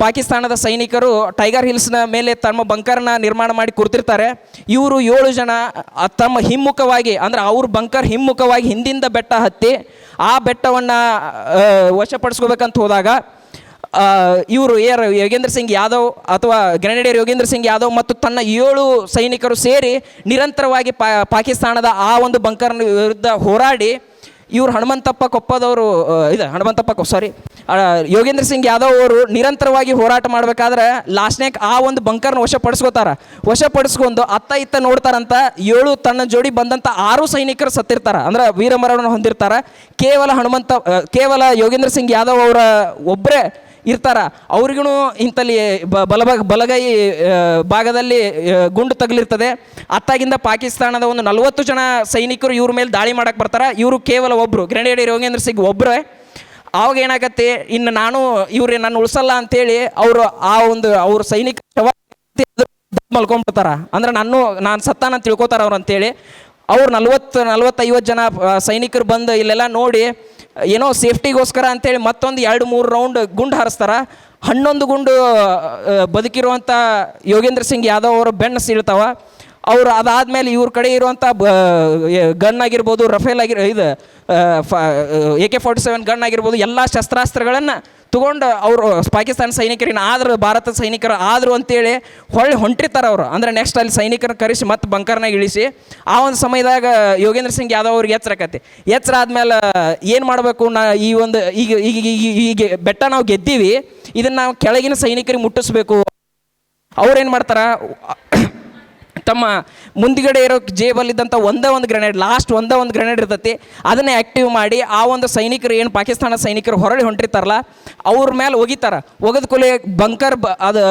ಪಾಕಿಸ್ತಾನದ ಸೈನಿಕರು ಟೈಗರ್ ಹಿಲ್ಸ್ನ ಮೇಲೆ ತಮ್ಮ ಬಂಕರ್ನ ನಿರ್ಮಾಣ ಮಾಡಿ ಕೂರ್ತಿರ್ತಾರೆ. ಇವರು 7 ಜನ ತಮ್ಮ ಹಿಮ್ಮುಖವಾಗಿ, ಅಂದರೆ ಅವ್ರ ಬಂಕರ್ ಹಿಮ್ಮುಖವಾಗಿ ಹಿಂದಿಂದ ಬೆಟ್ಟ ಹತ್ತಿ ಆ ಬೆಟ್ಟವನ್ನು ವಶಪಡಿಸ್ಕೋಬೇಕಂತ ಹೋದಾಗ ಇವರು ಯೋಗೇಂದ್ರ ಸಿಂಗ್ ಯಾದವ್ ಅಥವಾ ಗ್ರೆನೇಡಿಯರ್ ಯೋಗೇಂದ್ರ ಸಿಂಗ್ ಯಾದವ್ ಮತ್ತು ತನ್ನ 7 ಸೈನಿಕರು ಸೇರಿ ನಿರಂತರವಾಗಿ ಪಾಕಿಸ್ತಾನದ ಆ ಒಂದು ಬಂಕರ್ನ ವಿರುದ್ಧ ಹೋರಾಡಿ ಇವರು ಯೋಗೇಂದ್ರ ಸಿಂಗ್ ಯಾದವ್ ಅವರು ನಿರಂತರವಾಗಿ ಹೋರಾಟ ಮಾಡಬೇಕಾದ್ರೆ ಲಾಸ್ಟ್ನ್ಯಾಗ ಆ ಒಂದು ಬಂಕರ್ನ ವಶಪಡಿಸ್ಕೊಂಡು ಅತ್ತ ಇತ್ತ ನೋಡ್ತಾರಂತ 7 ತನ್ನ ಜೋಡಿ ಬಂದಂಥ 6 ಸೈನಿಕರು ಸತ್ತಿರ್ತಾರೆ, ಅಂದ್ರೆ ವೀರಮರಣವನ್ನು ಹೊಂದಿರ್ತಾರೆ. ಕೇವಲ ಯೋಗೇಂದ್ರ ಸಿಂಗ್ ಯಾದವ್ ಅವರ ಒಬ್ಬರೇ ಇರ್ತಾರ. ಅವ್ರಿಗೂ ಇಂಥಲ್ಲಿ ಬಲಗೈ ಭಾಗದಲ್ಲಿ ಗುಂಡು ತಗಲಿರ್ತದೆ. ಅತ್ತಾಗಿಂದ ಪಾಕಿಸ್ತಾನದ ಒಂದು 40 ಜನ ಸೈನಿಕರು ಇವ್ರ ಮೇಲೆ ದಾಳಿ ಮಾಡಕ್ಕೆ ಬರ್ತಾರೆ. ಇವರು ಕೇವಲ ಒಬ್ಬರು, ಗ್ರೆನೇಡಿಯರ್ ಯೋಗೇಂದ್ರ ಸಿಂಗ್ ಒಬ್ಬರೇ. ಆವಾಗ ಏನಾಗತ್ತೆ, ಇನ್ನು ನನ್ನ ಉಳಿಸಲ್ಲ ಅಂತೇಳಿ ಅವ್ರ ಸೈನಿಕ ಮಲ್ಕೊಂಡ್ಬಿಡ್ತಾರ. ಅಂದ್ರೆ ನಾನು ಸತ್ತಾನ ತಿಳ್ಕೊತಾರ ಅವ್ರು ಅಂತೇಳಿ. ಅವ್ರು 40-50 ಜನ ಸೈನಿಕರು ಬಂದು ಇಲ್ಲೆಲ್ಲ ನೋಡಿ ಏನೋ ಸೇಫ್ಟಿಗೋಸ್ಕರ ಅಂತೇಳಿ ಮತ್ತೊಂದು 2-3 ರೌಂಡ್ ಗುಂಡು ಹಾರಿಸ್ತಾರ. 11 ಗುಂಡು ಬದುಕಿರುವಂಥ ಯೋಗೇಂದ್ರ ಸಿಂಗ್ ಯಾದವ್ ಅವರ ಬೆನ್ನು ಸೀಳ್ತಾವ. ಅವರು ಅದಾದಮೇಲೆ ಇವ್ರ ಕಡೆ ಇರುವಂಥ ಗನ್ ಆಗಿರ್ಬೋದು, ರಫೇಲ್ AK-47 ಗನ್ ಆಗಿರ್ಬೋದು, ಎಲ್ಲ ಶಸ್ತ್ರಾಸ್ತ್ರಗಳನ್ನು ತಗೊಂಡು ಅವರು ಪಾಕಿಸ್ತಾನ ಸೈನಿಕರಿನ ಆದ್ರೆ ಭಾರತದ ಸೈನಿಕರು ಆದರು ಅಂತೇಳಿ ಹೊಂಟಿರ್ತಾರೆ ಅವರು. ಅಂದರೆ ನೆಕ್ಸ್ಟ್ ಅಲ್ಲಿ ಸೈನಿಕರನ್ನ ಕರೆಸಿ ಮತ್ತೆ ಬಂಕರ್ನಾಗ ಇಳಿಸಿ ಆ ಒಂದು ಸಮಯದಾಗ ಯೋಗೇಂದ್ರ ಸಿಂಗ್ ಯಾದವ್ ಅವ್ರಿಗೆ ಎಚ್ಚರ ಆದ್ಮೇಲೆ ಏನು ಮಾಡಬೇಕು, ಈಗ ಬೆಟ್ಟ ನಾವು ಗೆದ್ದೀವಿ, ಇದನ್ನು ನಾವು ಕೆಳಗಿನ ಸೈನಿಕರಿಗೆ ಮುಟ್ಟಿಸ್ಬೇಕು. ಅವ್ರೇನು ಮಾಡ್ತಾರೆ, ತಮ್ಮ ಮುಂದುಗಡೆ ಇರೋ ಜೇಬಲ್ಲಿದ್ದಂಥ ಒಂದೇ ಒಂದು ಗ್ರೆನೇಡ್ ಇರ್ತೈತಿ, ಅದನ್ನೇ ಆ್ಯಕ್ಟಿವ್ ಮಾಡಿ ಆ ಒಂದು ಸೈನಿಕರು ಏನು ಪಾಕಿಸ್ತಾನ ಸೈನಿಕರು ಹೊರಳಿ ಹೊಂಟಿರ್ತಾರಲ್ಲ ಅವ್ರ ಮೇಲೆ ಒಗೆದ ಕೂಡಲೇ ಬಂಕರ್ ಅದು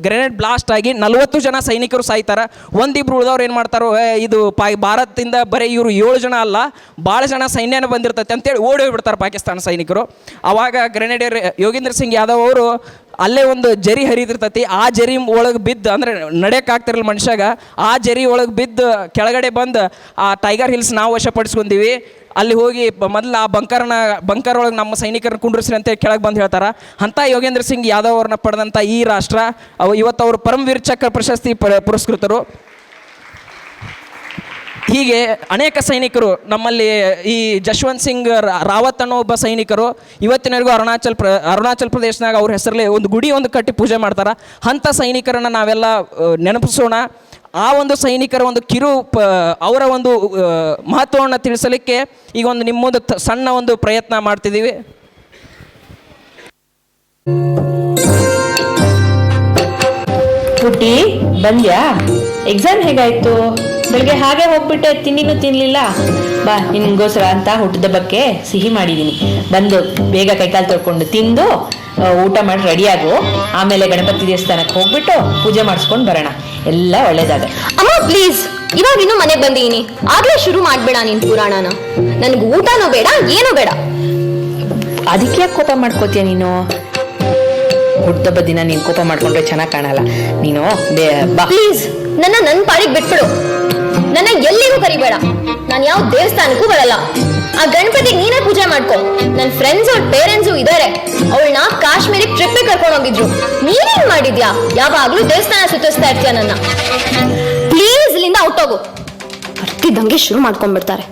ಗ್ರೆನೇಡ್ ಬ್ಲಾಸ್ಟ್ ಆಗಿ 40 ಜನ ಸೈನಿಕರು ಸಾಯ್ತಾರೆ. ಒಂದಿಬ್ರು ಉಳಿದವ್ರು ಏನು ಮಾಡ್ತಾರೋ, ಇದು ಭಾರತದಿಂದ ಬರೀ ಇವರು 7 ಜನ ಅಲ್ಲ ಭಾಳ ಜನ ಸೈನ್ಯನೇ ಬಂದಿರ್ತೈತೆ ಅಂತೇಳಿ ಓಡಿ ಹೋಗ್ಬಿಡ್ತಾರೆ ಪಾಕಿಸ್ತಾನ ಸೈನಿಕರು. ಆವಾಗ ಗ್ರೆನೇಡಿಯರ್ ಯೋಗೇಂದ್ರ ಸಿಂಗ್ ಯಾದವ್ ಅವರು ಅಲ್ಲೇ ಒಂದು ಜರಿ ಹರಿದಿರ್ತೈತಿ, ಆ ಜರಿ ಒಳಗೆ ಬಿದ್ದು, ಅಂದರೆ ನಡೆಯೋಕ್ಕಾಗ್ತಿರಲ್ಲ ಮನುಷ್ಯಾಗ, ಆ ಜರಿ ಒಳಗೆ ಬಿದ್ದು ಕೆಳಗಡೆ ಬಂದು ಆ ಟೈಗರ್ ಹಿಲ್ಸ್ ನಾವು ವಶಪಡಿಸ್ಕೊಂಡೀವಿ, ಅಲ್ಲಿ ಹೋಗಿ ಮೊದಲು ಆ ಬಂಕರ್ ಒಳಗೆ ನಮ್ಮ ಸೈನಿಕರನ್ನ ಕುಂಡ್ರಿಸ್ರಿ ಅಂತ ಕೆಳಗೆ ಬಂದು ಹೇಳ್ತಾರೆ. ಅಂಥ ಯೋಗೇಂದ್ರ ಸಿಂಗ್ ಯಾದವ್ ಅವ್ರನ್ನ ಪಡೆದಂಥ ಈ ರಾಷ್ಟ್ರ ಇವತ್ತು ಅವರು ಪರಮವೀರ್ ಚಕ್ರ ಪ್ರಶಸ್ತಿ ಪುರಸ್ಕೃತರು. ಹೀಗೆ ಅನೇಕ ಸೈನಿಕರು ನಮ್ಮಲ್ಲಿ, ಈ ಜಶ್ವಂತ್ ಸಿಂಗ್ ರಾವತ್ ಅನ್ನೋ ಒಬ್ಬ ಸೈನಿಕರು ಇವತ್ತಿನವರೆಗೂ ಅರುಣಾಚಲ್ ಪ್ರದೇಶನಾಗ ಅವ್ರ ಹೆಸರಲ್ಲಿ ಒಂದು ಗುಡಿ ಕಟ್ಟಿ ಪೂಜೆ ಮಾಡ್ತಾರೆ. ಅಂಥ ಸೈನಿಕರನ್ನು ನಾವೆಲ್ಲ ನೆನಪಿಸೋಣ. ಆ ಒಂದು ಸೈನಿಕರ ಒಂದು ಅವರ ಒಂದು ಮಹತ್ವವನ್ನು ತಿಳಿಸಲಿಕ್ಕೆ ಈಗ ಒಂದು ನಿಮ್ಮೊಂದು ಸಣ್ಣ ಒಂದು ಪ್ರಯತ್ನ ಮಾಡ್ತಿದ್ದೀವಿ. ಪುಟ್ಟಿ ಬಂದ್ಯಾ? ಎಕ್ಸಾಮ್ ಹೇಗಾಯ್ತು? ಬೆಳಗ್ಗೆ ಹಾಗೆ ಹೋಗ್ಬಿಟ್ಟೆ, ತಿಂಡಿನೂ ತಿನ್ಲಿಲ್ಲ. ಬಾ, ನಿನ್ಗೋಸ್ಕರ ಅಂತ ಹುಟ್ಟಿದ ಬಗ್ಗೆ ಸಿಹಿ ಮಾಡಿದ್ದೀನಿ. ಬಂದು ಬೇಗ ಕೈಕಾಲು ತೊಳ್ಕೊಂಡು ತಿಂದು ಊಟ ಮಾಡಿ ರೆಡಿಯಾಗು. ಆಮೇಲೆ ಗಣಪತಿ ದೇವಸ್ಥಾನಕ್ಕೆ ಹೋಗ್ಬಿಟ್ಟು ಪೂಜೆ ಮಾಡಿಸ್ಕೊಂಡು ಬರೋಣ. ಎಲ್ಲ ಒಳ್ಳೇದಾಗ. ಅಮ್ಮ ಪ್ಲೀಸ್, ಇವಾಗ ಇನ್ನೂ ಮನೆಗೆ ಬಂದಿದ್ದೀನಿ, ಆಗ್ಲೇ ಶುರು ಮಾಡ್ಬೇಡ ನೀನ್ ಪುರಾಣನ. ನನ್ಗೆ ಊಟನೂ ಬೇಡ, ಏನೂ ಬೇಡ. ಅದಕ್ಕೆ ಯಾಕೆ ಕೋಪ ಮಾಡ್ಕೋತೀಯ ನೀನು? ಹುಟ್ಟದ ದಿನ ನೀನು ಕೋಪ ಮಾಡ್ಕೊಂಡ್ರೆ ಚೆನ್ನಾಗಿ ಕಾಣಲ್ಲ. ನೀನು ಬಾ ಪ್ಲೀಸ್, ನನ್ನ ಪಾಡಿಗೆ ಬಿಟ್ಬಿಡು. ನನ್ನ ಎಲ್ಲಿಗೂ ಕರಿಬೇಡ. ನಾನು ಯಾವ ದೇವಸ್ಥಾನಕ್ಕೂ ಬರಲ್ಲ. ಆ ಗಣಪತಿಗೆ ನೀನೇ ಪೂಜೆ ಮಾಡ್ಕೊ. ನನ್ನ ಫ್ರೆಂಡ್ಸ್ ಅವ್ರ ಪೇರೆಂಟ್ಸು ಇದಾರೆ, ಅವಳನ್ನ ಕಾಶ್ಮೀರಿಗೆ ಟ್ರಿಪ್ಪಿಗೆ ಕರ್ಕೊಂಡು ಹೋಗಿದ್ರು. ನೀನೇನ್ ಮಾಡಿದ್ಯಾ? ಯಾವಾಗ್ಲೂ ದೇವಸ್ಥಾನ ಸುತ್ತಿಸ್ತಾ ಇರ್ತೀಯ ನನ್ನ. ಪ್ಲೀಸ್ ಇಲ್ಲಿಂದ ಔಟೋಗು. ಬರ್ತಿದ್ದಂಗೆ ಶುರು ಮಾಡ್ಕೊಂಡ್ಬಿಡ್ತಾರೆ.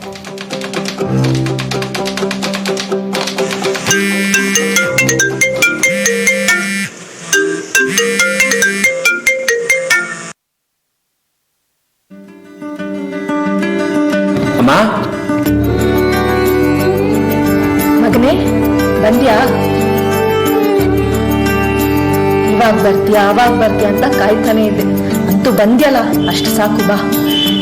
ಮಗನೇ ಬಂದ್ಯಾ? ಇವಾಗ ಬರ್ತೀಯಾ ಅವಾಗ ಬರ್ತೀಯ ಅಂತ ಕಾಯ್ತಾನೆ ಇದ್ದೆ. ಅಂತೂ ಬಂದ್ಯಲ್ಲ, ಅಷ್ಟು ಸಾಕು. ಬಾ,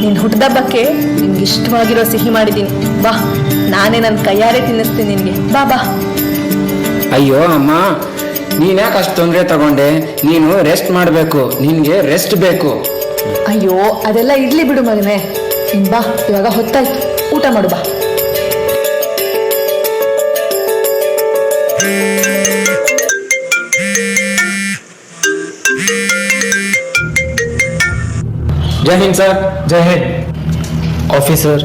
ನೀನ್ ಹುಟ್ಟದಬ್ಬಕ್ಕೆ ನಿನ್ಗೆ ಇಷ್ಟವಾಗಿರೋ ಸಿಹಿ ಮಾಡಿದ್ದೀನಿ. ಬಾ, ನಾನೇ ನನ್ನ ಕೈಯಾರೆ ತಿನ್ನಿಸ್ತೀನಿ ನಿನ್ಗೆ. ಬಾ ಬಾ. ಅಯ್ಯೋ ಅಮ್ಮ, ನೀನ್ ಯಾಕೆ ಅಷ್ಟು ತೊಂದರೆ ತಗೊಂಡೆ? ನೀನು ರೆಸ್ಟ್ ಮಾಡಬೇಕು, ನಿನ್ಗೆ ರೆಸ್ಟ್ ಬೇಕು. ಅಯ್ಯೋ ಅದೆಲ್ಲ ಇರ್ಲಿ ಬಿಡು ಮಗನೇ. ಬಾ ಇವಾಗ ಹೊತ್ತಾಯ್ತು, ಊಟ ಮಾಡು ಬಾ. ಜೈ ಹಿಂದ್ sir. Jai Hind. Officer,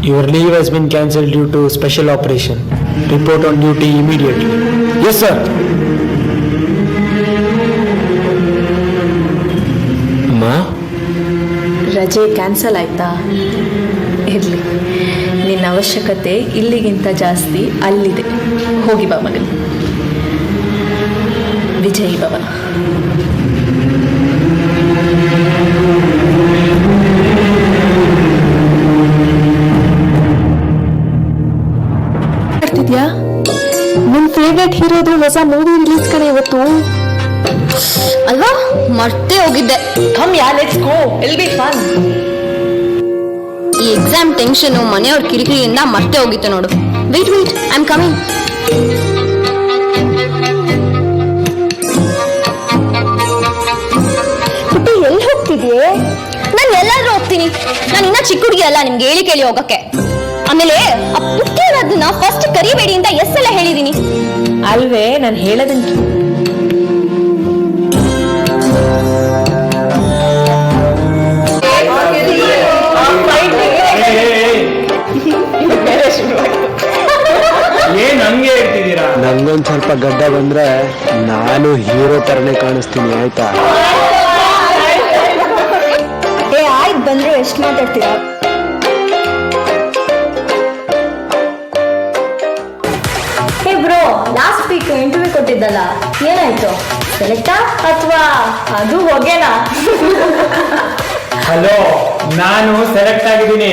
your leave has been cancelled due to special operation. Report on duty immediately. Yes sir. ಅಮ್ಮ, ರಜೆ ಕ್ಯಾನ್ಸಲ್ ಆಯ್ತಾ? ಇರಲಿ, ನಿನ್ನ ಅವಶ್ಯಕತೆ ಇಲ್ಲಿಗಿಂತ ಜಾಸ್ತಿ ಅಲ್ಲಿದೆ. ಹೋಗಿ ಬಾ ಮಗನ. ವಿಜಯ್ ಭವ. ನಿನ್ ಫೇವ್ರೆಟ್ ಹೀರೋದು ಹೊಸ ಮೂವಿ ರಿಲೀಸ್ ಕಡೆ ಇವತ್ತು ಅಲ್ವಾ? ಮರ್ತೇ ಹೋಗಿದ್ದೆ. Come yeah, let's go, I'll be fun. ಈ ಎಕ್ಸಾಮ್ ಟೆನ್ಷನ್, ಮನೆಯವ್ರ ಕಿರಿಕಿರಿಯಿಂದ ಮರ್ತೇ ಹೋಗಿತ್ತು ನೋಡು. Wait I am coming. ಎಲ್ಲಿ ಹೋಗ್ತಿದ್ಯೆ? ನಾನು ಎಲ್ಲಾದ್ರೂ ಹೋಗ್ತೀನಿ. ನಾನು ಇನ್ನ ಚಿಕ್ಕ ಹುಡುಗಿ ಅಲ್ಲ ನಿಮ್ಗೆ ಹೇಳಿ ಕೇಳಿ ಹೋಗಕ್ಕೆ. ಆಮೇಲೆ ಆ ಪುಟ್ಟದನ್ನ ಫಸ್ಟ್ ಕರಿಬೇಡಿ ಅಂತ ಎಷ್ಟೆಲ್ಲ ಹೇಳಿದೀನಿ ಅಲ್ವೇ? ನಾನು ಹೇಳೋದನ್ನ ಏನ್ ಹಂಗೆ ಹೇಳ್ತಿದ್ದೀರಾ? ನಂಗೊಂದ್ ಸ್ವಲ್ಪ ಗಡ್ಡ ಬಂದ್ರೆ ನಾನು ಹೀರೋ ತರನೇ ಕಾಣಿಸ್ತೀನಿ, ಆಯ್ತಾ? ಆಯ್ತು, ಬಂದ್ರು ಎಷ್ಟು ಮಾತಾಡ್ತೀರಾ? ಬ್ರೋ, ಲಾಸ್ಟ್ ವೀಕ್ ಇಂಟರ್ವ್ಯೂ ಕೊಟ್ಟಿದ್ದಲ್ಲ, ಏನಾಯ್ತು? ಸೆಲೆಕ್ಟಾ ಅಥವಾ ಅದು ಹೋಗೇನಾ? ಹಲೋ, ನಾನು ಸೆಲೆಕ್ಟ್ ಆಗಿದ್ದೀನಿ,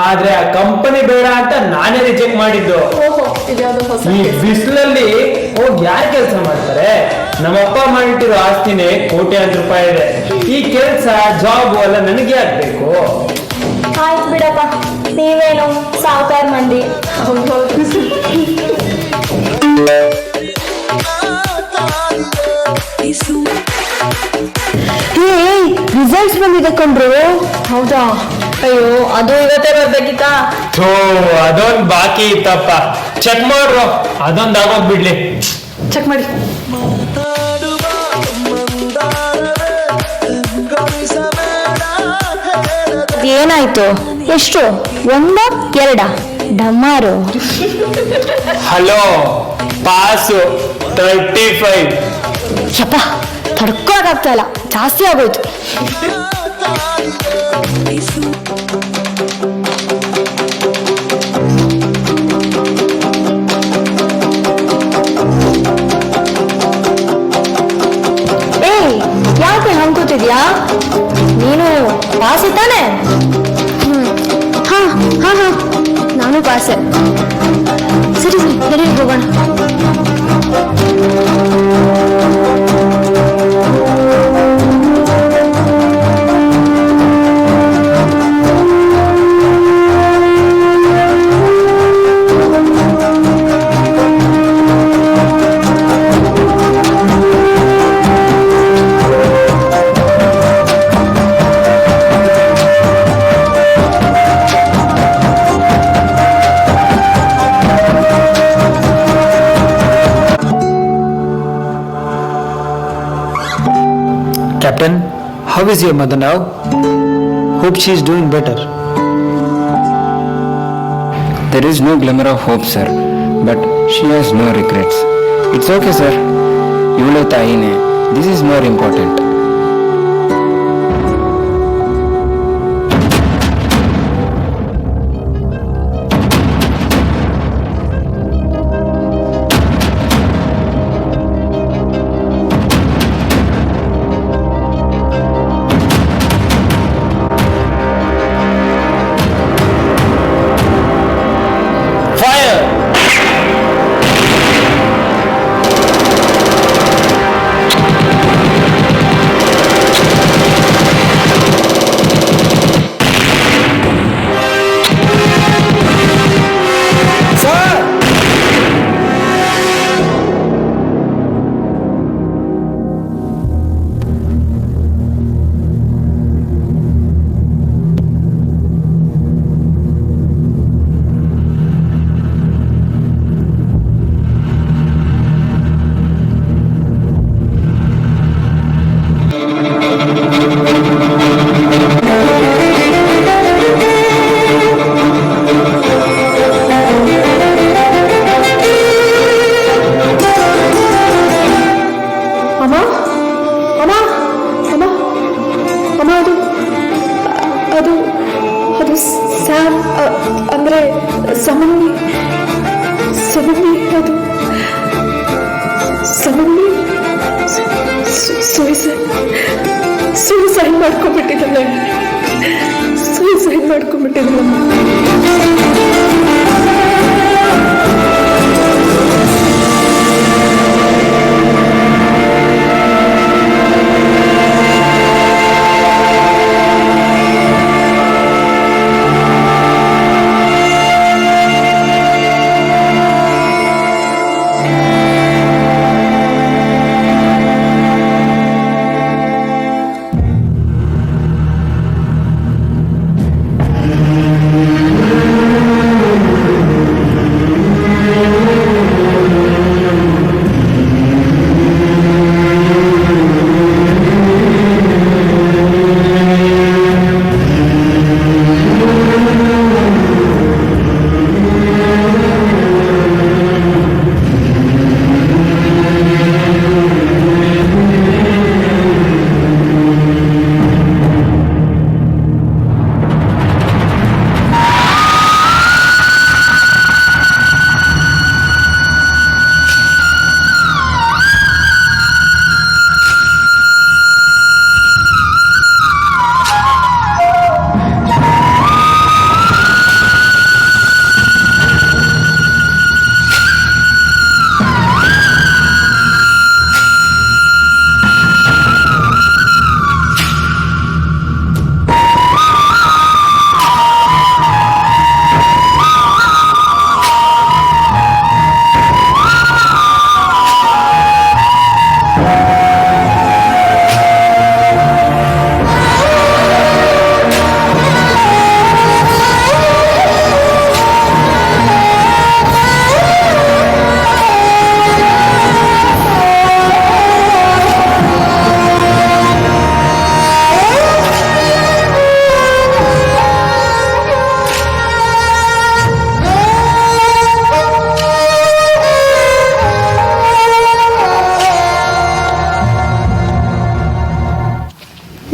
ಆದ್ರೆ ಆ ಕಂಪನಿ ಬೇಡ ಅಂತ ನಾನೇ ರಿಜೆಕ್ಟ್ ಮಾಡಿದ್ದು. ಓಹೋ, ಇದ್ಯಾವುದೋ ಹೊಸ ಈ ಬಿಸಿಲಲ್ಲಿ ಹೋಗಿ ಯಾರು ಕೆಲಸ ಮಾಡ್ತಾರೆ? ನಮ್ಮಪ್ಪ ಮಾಡಿಟ್ಟಿರೋ ಆಸ್ತಿನೇ ಕೋಟ್ಯಾಂತರ ರೂಪಾಯಿ ಇದೆ. ಈ ಕೆಲಸ ಜಾಬ್ ಎಲ್ಲ ನನಗೆ ಆಗ್ಬೇಕು. ಆಯ್ತು ಬಿಡಪ್ಪ, ನೀವೇನು ಸಾವುಕಾರ ಮಂದಿ. ರಿಸಲ್ಟ್ಸ್ ಬಂದಿದೆ ಕೊಂಡ್ರು. ಹೌದಾ? ಅಯ್ಯೋ, ಅದು ಇವತ್ತೇ ಬರ್ಬೇಕಿತ್ತಾ? ಥೋ, ಅದೊಂದು ಬಾಕಿ ಇತ್ತಪ್ಪ. ಚೆಕ್ ಮಾಡ್ರು, ಅದೊಂದು ಆಗೋಗ್ಬಿಡ್ಲಿ. ಚೆಕ್ ಮಾಡಿ. ಏನಾಯ್ತು? ಎಷ್ಟು? ಒಂದ ಎರಡ? ಡಮಾರು. Hello, pass 35. ಯಪ್ಪ, ತಡ್ಕೊಳಕ್ಕಾಗ್ತಾ ಇಲ್ಲ, ಜಾಸ್ತಿ ಆಗೋಯ್ತು. ಏಯ್, ಯಾಕೆ ಹಂಕೋತಿದ್ಯಾ? ನೀನು ಪಾಸ್ ತಾನೆ? ಹಾ ಹಾ ಹಾ, ನಾನು ಪಾಸೆ. ಸರಿ ಸರಿ, ನಡಿ ಹೋಗೋಣ. Captain, how is your mother now? Hope she is doing better. There is no glimmer of hope, sir, but she has no regrets. It's okay, sir. ಇವಳು ತಾಯಿನೇ. This is more important. Suicide ಮಾಡ್ಕೊಂಡ್ಬಿಟ್ಟಿದ್ದಾಳೆ.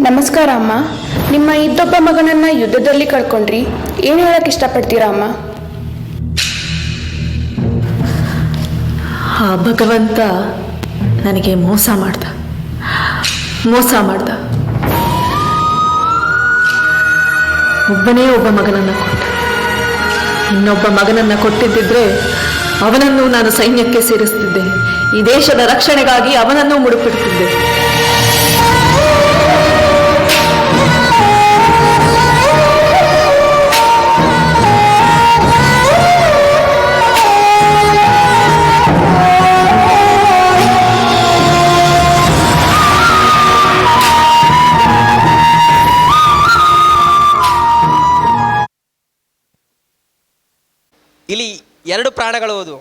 ನಮಸ್ಕಾರ ಅಮ್ಮ. ನಿಮ್ಮ ಇದ್ದೊಬ್ಬ ಮಗನನ್ನ ಯುದ್ಧದಲ್ಲಿ ಕಳ್ಕೊಂಡ್ರಿ, ಏನು ಹೇಳಕ್ ಇಷ್ಟಪಡ್ತೀರಾ ಅಮ್ಮ? ಆ ಭಗವಂತ ನನಗೆ ಮೋಸ ಮಾಡ್ದ. ಒಬ್ಬನೇ ಒಬ್ಬ ಮಗನನ್ನ ಕೊಟ್ಟ. ಇನ್ನೊಬ್ಬ ಮಗನನ್ನ ಕೊಟ್ಟಿದ್ದಿದ್ರೆ ಅವನನ್ನು ನಾನು ಸೈನ್ಯಕ್ಕೆ ಸೇರಿಸ್ತಿದ್ದೆ. ಈ ದೇಶದ ರಕ್ಷಣೆಗಾಗಿ ಅವನನ್ನು ಮುಡುಪಿಡ್ತಿದ್ದೆ. ಇಲ್ಲಿ ಎರಡು ಪ್ರಾಣಗಳು ಹೋದವು.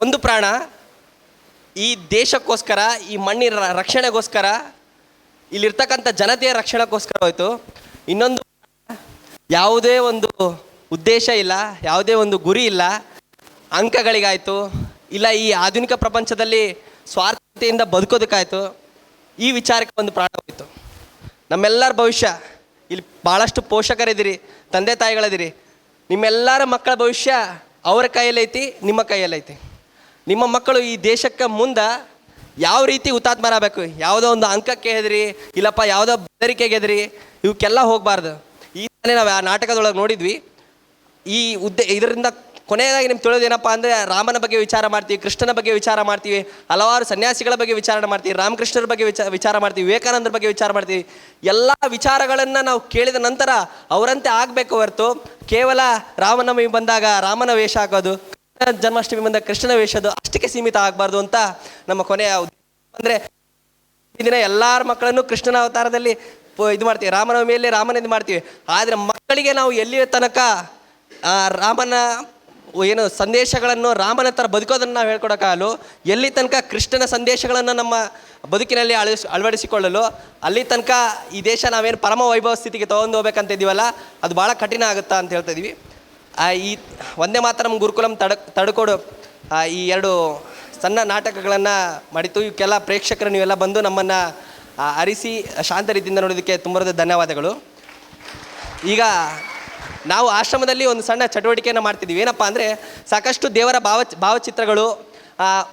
ಒಂದು ಪ್ರಾಣ ಈ ದೇಶಕ್ಕೋಸ್ಕರ, ಈ ಮಣ್ಣಿನ ರಕ್ಷಣೆಗೋಸ್ಕರ, ಇಲ್ಲಿರ್ತಕ್ಕಂಥ ಜನತೆಯ ರಕ್ಷಣೆಗೋಸ್ಕರ ಹೋಯಿತು. ಇನ್ನೊಂದು ಯಾವುದೇ ಒಂದು ಉದ್ದೇಶ ಇಲ್ಲ, ಯಾವುದೇ ಒಂದು ಗುರಿ ಇಲ್ಲ, ಅಂಕಗಳಿಗಾಯಿತು, ಇಲ್ಲ ಈ ಆಧುನಿಕ ಪ್ರಪಂಚದಲ್ಲಿ ಸ್ವಾರ್ಥತೆಯಿಂದ ಬದುಕೋದಕ್ಕಾಯಿತು. ಈ ವಿಚಾರಕ್ಕೆ ಒಂದು ಪ್ರಾಣ ಹೋಯಿತು. ನಮ್ಮೆಲ್ಲರ ಭವಿಷ್ಯ, ಇಲ್ಲಿ ಭಾಳಷ್ಟು ಪೋಷಕರಿದ್ದೀರಿ, ತಂದೆ ತಾಯಿಗಳಿದ್ದೀರಿ, ನಿಮ್ಮೆಲ್ಲರ ಮಕ್ಕಳ ಭವಿಷ್ಯ ಅವರ ಕೈಯಲ್ಲೈತಿ, ನಿಮ್ಮ ಕೈಯಲ್ಲೈತಿ. ನಿಮ್ಮ ಮಕ್ಕಳು ಈ ದೇಶಕ್ಕೆ ಮುಂದೆ ಯಾವ ರೀತಿ ಹುತಾತ್ಮರಾಗಬೇಕು, ಯಾವುದೋ ಒಂದು ಅಂಕಕ್ಕೆ ಹೆದರಿ, ಇಲ್ಲಪ್ಪ ಯಾವುದೋ ಬೆದರಿಕೆಗೆ ಹೆದರಿ ಇವಕ್ಕೆಲ್ಲ ಹೋಗಬಾರ್ದು. ಈ ನಾವು ಆ ನಾಟಕದೊಳಗೆ ನೋಡಿದ್ವಿ. ಈ ಇದರಿಂದ ಕೊನೆಯದಾಗಿ ನಿಮ್ಗೆ ತಿಳಿಯೋದೇನಪ್ಪ ಅಂದರೆ, ರಾಮನ ಬಗ್ಗೆ ವಿಚಾರ ಮಾಡ್ತೀವಿ, ಕೃಷ್ಣನ ಬಗ್ಗೆ ವಿಚಾರ ಮಾಡ್ತೀವಿ, ಹಲವಾರು ಸನ್ಯಾಸಿಗಳ ಬಗ್ಗೆ ವಿಚಾರಣೆ ಮಾಡ್ತೀವಿ, ರಾಮಕೃಷ್ಣರ ಬಗ್ಗೆ ವಿಚಾರ ಮಾಡ್ತೀವಿ, ವಿವೇಕಾನಂದರ ಬಗ್ಗೆ ವಿಚಾರ ಮಾಡ್ತೀವಿ. ಎಲ್ಲ ವಿಚಾರಗಳನ್ನು ನಾವು ಕೇಳಿದ ನಂತರ ಅವರಂತೆ ಆಗಬೇಕು ಹೊರತು ಕೇವಲ ರಾಮನವಮಿ ಬಂದಾಗ ರಾಮನ ವೇಷ ಹಾಕೋದು, ಜನ್ಮಾಷ್ಟಮಿ ಬಂದಾಗ ಕೃಷ್ಣನ ವೇಷದು ಅಷ್ಟಕ್ಕೆ ಸೀಮಿತ ಆಗಬಾರ್ದು ಅಂತ ನಮ್ಮ ಕೊನೆಯ ಅಂದರೆ, ಈ ದಿನ ಎಲ್ಲರ ಮಕ್ಕಳನ್ನು ಕೃಷ್ಣನ ಅವತಾರದಲ್ಲಿ ಇದು ಮಾಡ್ತೀವಿ, ರಾಮನವಮಿಯಲ್ಲಿ ರಾಮನ ಇದು ಮಾಡ್ತೀವಿ. ಆದರೆ ಮಕ್ಕಳಿಗೆ ನಾವು ಎಲ್ಲಿಯ ತನಕ ರಾಮನ ಏನು ಸಂದೇಶಗಳನ್ನು, ರಾಮನ ಥರ ಬದುಕೋದನ್ನು ನಾವು ಹೇಳ್ಕೊಡೋಕ್ಕಾಗಲು, ಎಲ್ಲಿ ತನಕ ಕೃಷ್ಣನ ಸಂದೇಶಗಳನ್ನು ನಮ್ಮ ಬದುಕಿನಲ್ಲಿ ಅಳವಡಿಸಿಕೊಳ್ಳಲು, ಅಲ್ಲಿ ತನಕ ಈ ದೇಶ ನಾವೇನು ಪರಮ ವೈಭವ ಸ್ಥಿತಿಗೆ ತೊಗೊಂಡು ಹೋಗ್ಬೇಕಂತ ಇದ್ದೀವಲ್ಲ, ಅದು ಭಾಳ ಕಠಿಣ ಆಗುತ್ತಾ ಅಂತ ಹೇಳ್ತಾ ಇದ್ದೀವಿ. ಈ ವಂದೇ ಮಾತರಂ ಗುರುಕುಲಂ ತಡಕೋಡು ಈ ಎರಡು ಸಣ್ಣ ನಾಟಕಗಳನ್ನು ಮಾಡಿತ್ತು. ಇವಕ್ಕೆಲ್ಲ ಪ್ರೇಕ್ಷಕರು ನೀವೆಲ್ಲ ಬಂದು ನಮ್ಮನ್ನು ಅರಿಸಿ ಶಾಂತ ರೀತಿಯಿಂದ ನೋಡೋದಕ್ಕೆ ತುಂಬ ಧನ್ಯವಾದಗಳು. ಈಗ ನಾವು ಆಶ್ರಮದಲ್ಲಿ ಒಂದು ಸಣ್ಣ ಚಟುವಟಿಕೆಯನ್ನು ಮಾಡ್ತಿದ್ದೀವಿ. ಏನಪ್ಪ ಅಂದರೆ, ಸಾಕಷ್ಟು ದೇವರ ಭಾವಚಿತ್ರಗಳು,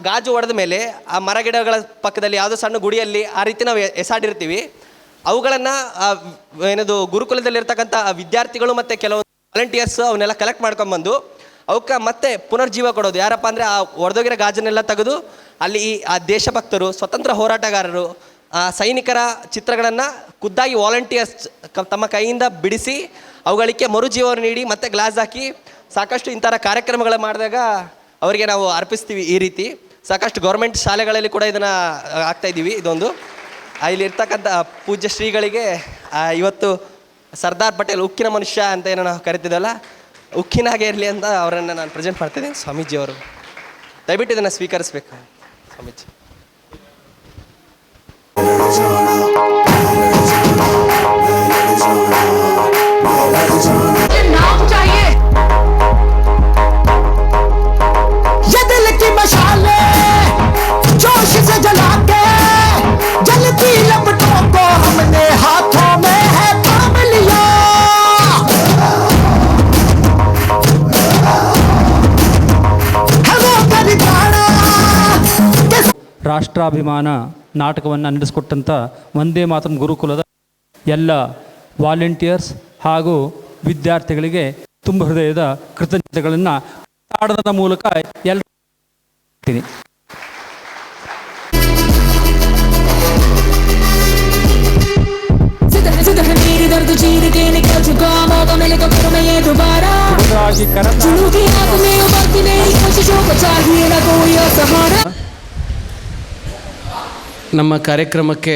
ಗಾಜು ಹೊಡೆದ ಮೇಲೆ ಆ ಮರಗಿಡಗಳ ಪಕ್ಕದಲ್ಲಿ ಯಾವುದೋ ಸಣ್ಣ ಗುಡಿಯಲ್ಲಿ ಆ ರೀತಿ ನಾವು ಎಸಾಡಿರ್ತೀವಿ. ಅವುಗಳನ್ನು ಏನದು ಗುರುಕುಲದಲ್ಲಿರ್ತಕ್ಕಂಥ ವಿದ್ಯಾರ್ಥಿಗಳು ಮತ್ತು ಕೆಲವೊಂದು ವಾಲಂಟಿಯರ್ಸ್ ಅವನ್ನೆಲ್ಲ ಕಲೆಕ್ಟ್ ಮಾಡ್ಕೊಂಬಂದು ಅವಕ್ಕೆ ಮತ್ತೆ ಪುನರ್ಜೀವ ಕೊಡೋದು. ಯಾರಪ್ಪ ಅಂದರೆ ಆ ಹೊಡೆದೋಗಿರೋ ಗಾಜನ್ನೆಲ್ಲ ತೆಗೆದು ಅಲ್ಲಿ ಆ ದೇಶಭಕ್ತರು, ಸ್ವತಂತ್ರ ಹೋರಾಟಗಾರರು, ಸೈನಿಕರ ಚಿತ್ರಗಳನ್ನು ಖುದ್ದಾಗಿ ವಾಲಂಟಿಯರ್ಸ್ ತಮ್ಮ ಕೈಯಿಂದ ಬಿಡಿಸಿ ಅವುಗಳಿಗೆ ಮರುಜೀವನ ನೀಡಿ ಮತ್ತೆ ಗ್ಲಾಸ್ ಹಾಕಿ ಸಾಕಷ್ಟು ಇಂಥ ಕಾರ್ಯಕ್ರಮಗಳು ಮಾಡಿದಾಗ ಅವರಿಗೆ ನಾವು ಅರ್ಪಿಸ್ತೀವಿ. ಈ ರೀತಿ ಸಾಕಷ್ಟು ಗೌರ್ಮೆಂಟ್ ಶಾಲೆಗಳಲ್ಲಿ ಕೂಡ ಇದನ್ನು ಆಗ್ತಾಯಿದ್ದೀವಿ. ಇದೊಂದು ಇಲ್ಲಿರ್ತಕ್ಕಂಥ ಪೂಜ್ಯ ಶ್ರೀಗಳಿಗೆ ಇವತ್ತು ಸರ್ದಾರ್ ಪಟೇಲ್ ಉಕ್ಕಿನ ಮನುಷ್ಯ ಅಂತ ಏನೋ ನಾವು ಕರಿತಿದ್ದಲ್ಲ, ಉಕ್ಕಿನಾಗೆ ಇರಲಿ ಅಂತ ಅವರನ್ನು ನಾನು ಪ್ರೆಸೆಂಟ್ ಮಾಡ್ತಿದ್ದೀನಿ. ಸ್ವಾಮೀಜಿಯವರು ದಯವಿಟ್ಟು ಇದನ್ನು ಸ್ವೀಕರಿಸಬೇಕು. ಸ್ವಾಮೀಜಿ जोश से जला के जलती लपटों को हमने हाथों में है थाम लिया. ರಾಷ್ಟ್ರಾಭಿಮಾನ ನಾಟಕವನ್ನು ನಡೆಸಿಕೊಟ್ಟಂಥ ವಂದೇ ಮಾತರಂ ಗುರುಕುಲದ ಎಲ್ಲ ವಾಲಂಟಿಯರ್ಸ್ ಹಾಗೂ ವಿದ್ಯಾರ್ಥಿಗಳಿಗೆ ತುಂಬ ಹೃದಯದ ಕೃತಜ್ಞತೆಗಳನ್ನು ಹಾಡದ ಮೂಲಕ ಎಲ್ಲ ನಮ್ಮ ಕಾರ್ಯಕ್ರಮಕ್ಕೆ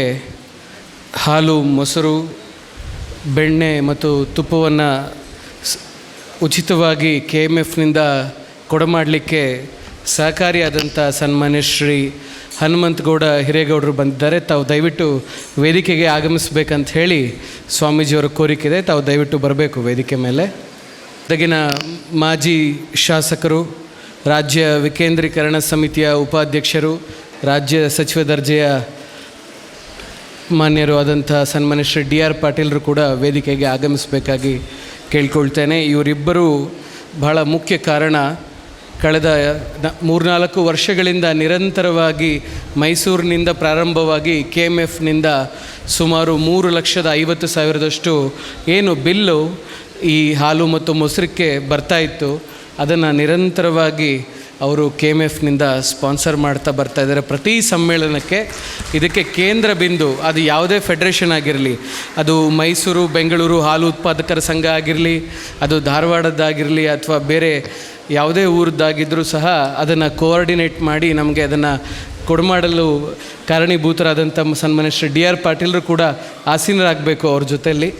ಹಾಲು, ಮೊಸರು, ಬೆಣ್ಣೆ ಮತ್ತು ತುಪ್ಪವನ್ನು ಉಚಿತವಾಗಿ KMFನಿಂದ ಕೊಡಮಾಡಲಿಕ್ಕೆ ಸಹಕಾರಿಯಾದಂಥ ಸನ್ಮಾನ್ಯ ಶ್ರೀ ಹನುಮಂತಗೌಡ ಹಿರೇಗೌಡರು ಬಂದಿದ್ದಾರೆ. ತಾವು ದಯವಿಟ್ಟು ವೇದಿಕೆಗೆ ಆಗಮಿಸಬೇಕಂತ ಹೇಳಿ ಸ್ವಾಮೀಜಿಯವರ ಕೋರಿಕೆ ಇದೆ. ತಾವು ದಯವಿಟ್ಟು ಬರಬೇಕು ವೇದಿಕೆ ಮೇಲೆ. ಗದಗಿನ ಮಾಜಿ ಶಾಸಕರು, ರಾಜ್ಯ ವಿಕೇಂದ್ರೀಕರಣ ಸಮಿತಿಯ ಉಪಾಧ್ಯಕ್ಷರು, ರಾಜ್ಯ ಸಚಿವ ದರ್ಜೆಯ ಮಾನ್ಯರು ಆದಂಥ ಸನ್ಮಾನ್ಯ ಶ್ರೀ DR ಪಾಟೀಲರು ಕೂಡ ವೇದಿಕೆಗೆ ಆಗಮಿಸಬೇಕಾಗಿ ಕೇಳ್ಕೊಳ್ತೇನೆ. ಇವರಿಬ್ಬರು ಬಹಳ ಮುಖ್ಯ ಕಾರಣ. ಕಳೆದ 3-4 ವರ್ಷಗಳಿಂದ ನಿರಂತರವಾಗಿ ಮೈಸೂರಿನಿಂದ ಪ್ರಾರಂಭವಾಗಿ KMFನಿಂದ ಸುಮಾರು 3,50,000 ಏನು ಬಿಲ್ಲು ಈ ಹಾಲು ಮತ್ತು ಮೊಸರಕ್ಕೆ ಬರ್ತಾಯಿತ್ತು, ಅದನ್ನು ನಿರಂತರವಾಗಿ ಅವರು KMFನಿಂದ ಸ್ಪಾನ್ಸರ್ ಮಾಡ್ತಾ ಬರ್ತಾ ಇದ್ದಾರೆ. ಪ್ರತಿ ಸಮ್ಮೇಳನಕ್ಕೆ ಇದಕ್ಕೆ ಕೇಂದ್ರ ಬಿಂದು ಅದು ಯಾವುದೇ ಫೆಡರೇಷನ್ ಆಗಿರಲಿ, ಅದು ಮೈಸೂರು ಬೆಂಗಳೂರು ಹಾಲು ಉತ್ಪಾದಕರ ಸಂಘ ಆಗಿರಲಿ, ಅದು ಧಾರವಾಡದ್ದಾಗಿರಲಿ, ಅಥವಾ ಬೇರೆ ಯಾವುದೇ ಊರದ್ದಾಗಿದ್ದರೂ ಸಹ ಅದನ್ನು ಕೋಆರ್ಡಿನೇಟ್ ಮಾಡಿ ನಮಗೆ ಅದನ್ನು ಕೊಡಮಾಡಲು ಕಾರಣೀಭೂತರಾದಂಥ ಸನ್ಮಾನ್ಯ ಶ್ರೀ DR ಪಾಟೀಲರು ಕೂಡ ಆಸೀನರಾಗಬೇಕು ಅವ್ರ ಜೊತೆಯಲ್ಲಿ.